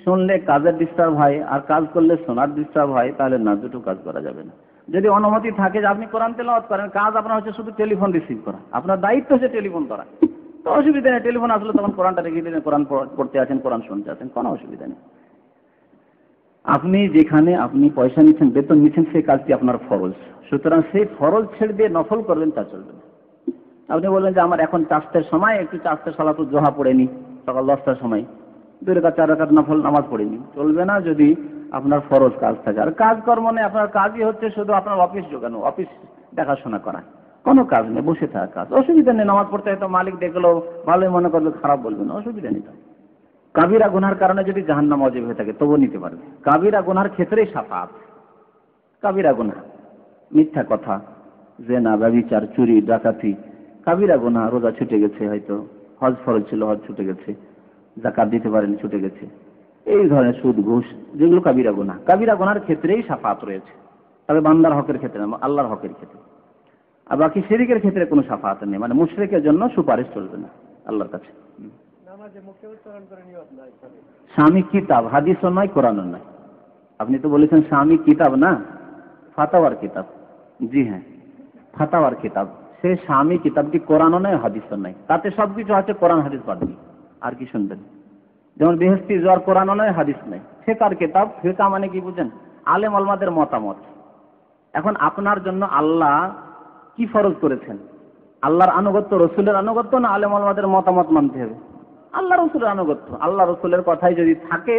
শুনলে কাজের ডিস্টার্ব হয় আর কাজ করলে শোনার ডিস্টার্ব হয়, তাহলে না, দুটো কাজ করা যাবে না। যদি অনুমতি থাকে যে আপনি কোরআন তেলাওয়াত করেন, কাজ আপনার হচ্ছে শুধু টেলিফোন রিসিভ করা, আপনার দায়িত্ব হচ্ছে টেলিফোন করা, তো অসুবিধা নেই। টেলিফোন আসলে তখন কোরআনটা রেখে দিলেন, কোরআন পড়তে আছেন, কোরআন শুনতে আছেন, কোনো অসুবিধা নেই। আপনি যেখানে আপনি পয়সা নিচ্ছেন, বেতন নিচ্ছেন, সেই কাজটি আপনার ফরজ, সুতরাং সেই ফরজ ছেড়ে দিয়ে নফল করবেন, তা চলবে না। আপনি বলবেন যে আমার এখন চাষের সময়, একটু চাষের সালাতুল জোহা পড়ে নি, সকাল 10টার সময় 2 রাকাত 4 রাকাত নফল নামাজ পড়ে নি, চলবে না যদি আপনার ফরজ কাজ থাকে। আর কাজকর্ম নেই, আপনার কাজই হচ্ছে শুধু আপনার অফিস জোগানো, অফিস দেখাশোনা করা, কোনো কাজ নেই, বসে থাকা কাজ, অসুবিধা নেই। নামাজ পড়তে হয়তো মালিক দেখলো, ভালোই মনে করলো, খারাপ বলবে না, অসুবিধা নেই। কাবিরা গুনার কারণে যদি জাহান্নাম ওয়াজিব হয়ে থাকে তবু নিতে পারবে। কাবিরা গুনার ক্ষেত্রেই শাফাত। কাবিরা গুনাহ, মিথ্যা কথা, জেনা, ব্যভিচার, চুরি, ডাকাতি, কাবিরা গুনাহ। রোজা ছুটে গেছে, হয়তো হজ ফরজ ছিল, হজ ছুটে গেছে, যাকাত দিতে পারেন, ছুটে গেছে, এই ধরনের সুদ, ঘুষ, যেগুলো কাবিরা গুনাহ। কাবিরা গুনার ক্ষেত্রেই শাফাত রয়েছে, তবে বান্দার হকের ক্ষেত্রে না, আল্লাহর হকের ক্ষেত্রে। আর বাকি শিরকের ক্ষেত্রে কোনো শাফাত নেই, মানে মুশরিকের জন্য সুপারিশ চলবে না আল্লাহর কাছে। স্বামী কিতাব, হাদিসও নয়, কোরআনও নয়। আপনি তো বলেছেন স্বামী কিতাব, না ফাতাওয়ার কিতাব। জি হ্যাঁ, ফাতাওয়ার কিতাব। সে স্বামী কিতাবটি কোরআনও নয়, হাদিসও নয়, তাতে সবকিছু আছে, কোরআন হাদিস বাদ দিয়ে আর কি শুনবেন? যেমন বেহেশতি জ্বর, কোরআনও নয়, হাদিস নয়। ফিকহের কিতাব, ফিকহ মানে কি বুঝেন? আলেম ওলামাদের মতামত। এখন আপনার জন্য আল্লাহ কি ফরজ করেছেন? আল্লাহর আনুগত্য, রসুলের আনুগত্য, না আলেম ওলামাদের মতামত মানতে হবে? আল্লাহ রসুলের আনুগত্য। আল্লাহ রসুলের কথাই যদি থাকে,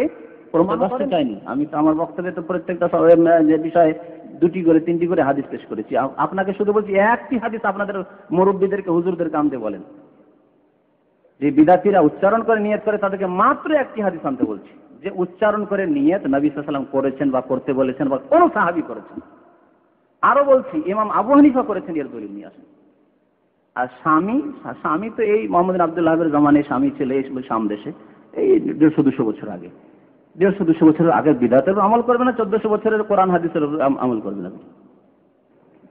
চাইনি আমি তো আমার বক্তব্যে তো প্রত্যেকটা যে বিষয়ে 2টি করে 3টি করে হাদিস পেশ করেছি। আপনাকে শুধু বলছি, একটি হাদিস আপনাদের মুরব্বীদেরকে, হুজুরদেরকে আনতে বলেন। যে বিদাতিরা উচ্চারণ করে নিয়ত করে, তাদেরকে মাত্র একটি হাদিস আনতে বলছি, যে উচ্চারণ করে নিয়ত নবী সাল্লাল্লাহু আলাইহি ওয়াসাল্লাম করেছেন বা করতে বলেছেন বা কোন সাহাবী করেছেন। আরো বলছি, ইমাম আবু হানিফা করেছেন, এর দলিল নিয়ে আসেন। আর স্বামী তো এই মোহাম্মদ বিন আব্দুল্লাহের জামানায় স্বামী ছিল এই শাম দেশে, এই 150-200 বছর আগে। 150-200 বছরের আগের বিদআতের আমল করবে না, 1400 বছরের কোরআন হাদিসের আমল করবে না।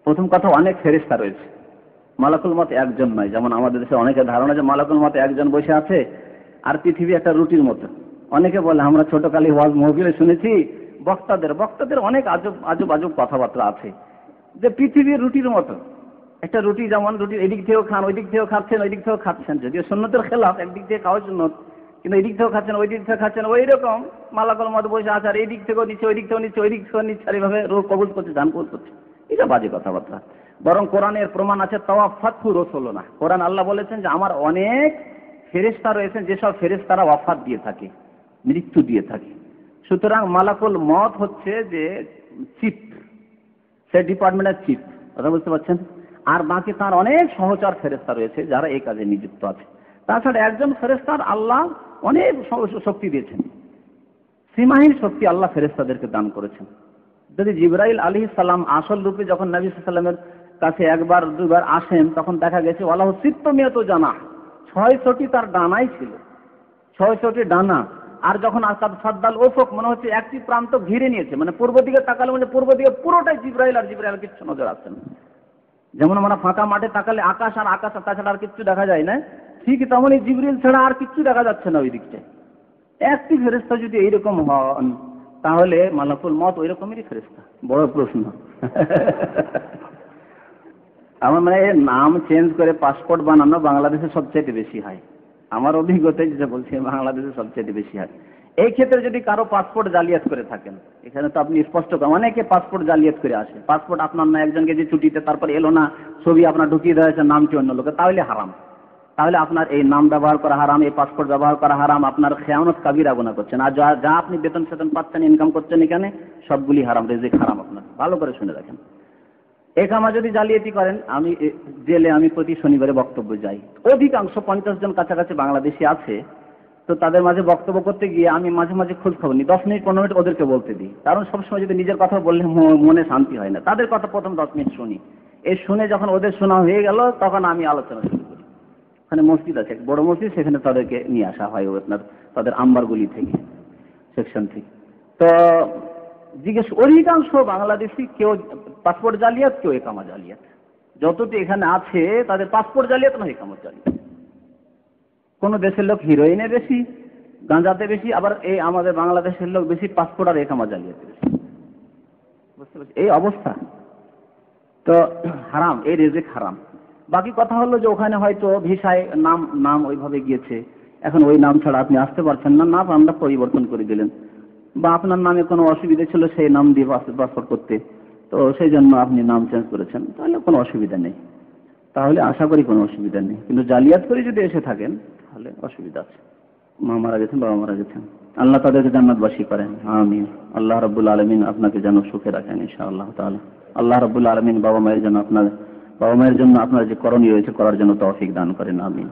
প্রথম কথা, অনেক ফেরেশতা রয়েছে, মালাকুল মত একজন নয়। যেমন আমাদের দেশে অনেকের ধারণা যে মালাকুল মত একজন বসে আছে আর পৃথিবী একটা রুটির মতো। অনেকে বলে, আমরা ছোটকালে ওয়াজ মাহফিলে শুনেছি, বক্তাদের অনেক আজব কথাবার্তা আছে, যে পৃথিবীর রুটির মতো। একটা রুটি, যেমন রুটি এদিক থেকেও খান, ওই দিক থেকেও খাচ্ছেন, ওই দিক থেকেও খাচ্ছেন, যদিও সুন্নতের খেলাফ, একদিক থেকে খাওয়া সুন্নত, কিন্তু এই দিক থেকেও খাচ্ছেন, ওই দিক থেকে খাচ্ছেন, ওই রকম মালাকুল মত বসে আছে, আর এই দিক থেকেও নিচ্ছে, ওই দিক থেকেও নিচ্ছে, ওই দিক থেকেও নিচ্ছে, আর এইভাবে রোগ কবুল করছে, দান কবুল করছে। এটা বাজে কথাবার্তা। বরং কোরআনের প্রমাণ আছে, তাওয়াফাতহু রাসূলুনা। কোরআন আল্লাহ বলেছেন যে আমার অনেক ফেরেশতা রয়েছেন, যেসব ফেরেশতারা ওয়াফাত দিয়ে থাকে, মৃত্যু দিয়ে থাকে। সুতরাং মালাকুল মত হচ্ছে যে চিফ, সে ডিপার্টমেন্টের চিফ, কথা বুঝতে পারছেন। আর বাকি তার অনেক সহচর ফেরেশতা রয়েছে যারা এই কাজে নিযুক্ত আছে। তাছাড়া একজন ফেরেশতার আল্লাহ অনেক শক্তি দিয়েছেন, সীমাহীন শক্তি আল্লাহ ফেরেশতাদেরকে দান করেছেন। যদি জিবরাইল আলাইহিস সালাম আসল রূপে যখন নবী সাল্লাল্লাহু আলাইহি ওয়াসাল্লামের কাছে একবার দুইবার আসেন, তখন দেখা গেছে ওয়ালাহু সিত্তুমিয়াতু জানাহ, 600টি তার ডানাই ছিল, 600টি ডানা। আর যখন আসাদ সাদ্দাল ওফক, মনে হচ্ছে একটি প্রান্ত ঘিরে নিয়েছে, মানে পূর্ব দিকে তাকালে মানে পূর্ব দিকে পুরোটাই জিবরাইল, আর জিবরাইল কিছু নজর আসছে না। যেমন আমরা ফাঁকা মাঠে তাকালে আকাশ আর আকাশ, তাছাড়া আর কিছু দেখা যায় না, ঠিক তেমনই জিবরিল ছাড়া আর কিছু দেখা যাচ্ছে না ওই দিকটায়। একটি ফেরেশতা যদি এইরকম হন, তাহলে মালাকুল মত ওই রকমেরই ফেরেশতা। বড় প্রশ্ন। আমার মানে নাম চেঞ্জ করে পাসপোর্ট বানানো বাংলাদেশে সবচেয়ে বেশি হয়। আমার অভিজ্ঞতায় যেটা বলছি, বাংলাদেশে সবচেয়ে বেশি হয়। এই ক্ষেত্রে যদি কারো পাসপোর্ট জালিয়াত করে থাকেন, এখানে তো আপনি স্পষ্ট করেন, অনেকে পাসপোর্ট জালিয়াত করে আসে। পাসপোর্ট আপনার না, একজনকে যে ছুটিতে তারপর এলো না, ছবি আপনার ঢুকিয়ে দেওয়া হয়েছে, নামটি অন্য লোকে, তাহলে হারাম। তাহলে আপনার এই নাম ব্যবহার করা হারাম, এই পাসপোর্ট ব্যবহার করা হারাম, আপনার খেয়ানত কাবিরা গুনাহ করছেন। আর যা আপনি বেতন সেতন পাচ্ছেন, ইনকাম করছেন এখানে, সবগুলি হারাম, রিজিক হারাম। আপনার ভালো করে শুনে রাখেন। একামা যদি জালিয়াতি করেন, আমি জেলে আমি প্রতি শনিবারে বক্তব্য যাই, অধিকাংশ 50 জন কাছাকাছি বাংলাদেশি আছে, তো তাদের মাঝে বক্তব্য করতে গিয়ে আমি মাঝে মাঝে খোঁজ খবর নিই, 10 মিনিট 15 মিনিট ওদেরকে বলতে দিই। কারণ সবসময় যদি নিজের কথা বললে মনে শান্তি হয় না, তাদের কথা প্রথম 10 মিনিট শুনি। এই শুনে যখন ওদের শোনা হয়ে গেল, তখন আমি আলোচনা শুরু করি। ওখানে মসজিদ আছে, বড় মসজিদ, সেখানে তাদেরকে নিয়ে আসা হয় আপনার তাদের আম্বারগুলি থেকে, সেকশন থেকে। তো জিজ্ঞেস, অধিকাংশ বাংলাদেশি কেউ পাসপোর্ট জালিয়াত, কেউ একামা জালিয়াত। যতটি এখানে আছে তাদের পাসপোর্ট জালিয়াত না একামা জালিয়াত। কোন দেশের লোক হিরোইনে বেশি, গাঁজাতে বেশি, আবার এই আমাদের বাংলাদেশের লোক বেশি পাসপোর্ট আর একামা জালিয়াতে বেশি। বুঝতে পারছি এই অবস্থা। তো হারাম, এই রিজিক হারাম। বাকি কথা হলো যে ওখানে হয়তো ভিসায় নাম ওইভাবে গিয়েছে, এখন ওই নাম ছাড়া আপনি আসতে পারছেন না, নাম আমরা পরিবর্তন করে দিলেন, বা আপনার নামে কোনো অসুবিধা ছিল সেই নাম দিয়ে পাসপোর্ট করতে, তো সেই জন্য আপনি নাম চেঞ্জ করেছেন, তাহলে কোনো অসুবিধা নেই। তাহলে আশা করি কোনো অসুবিধা নেই। কিন্তু জালিয়াত করে যদি এসে থাকেন, তাহলে অসুবিধা আছে। মা মারা গেছেন, বাবা মারা গেছেন, আল্লাহ তাদেরকে জান্নাতবাসী করেন, আমিন। আল্লাহ রাব্বুল আলামিন আপনাকে যেন সুখে রাখেন ইনশাআল্লাহ তাআলা। আল্লাহ রাব্বুল আলামিন বাবা মায়ের জন্য আপনার যে করণীয় রয়েছে করার জন্য তৌফিক দান করেন, আমিন।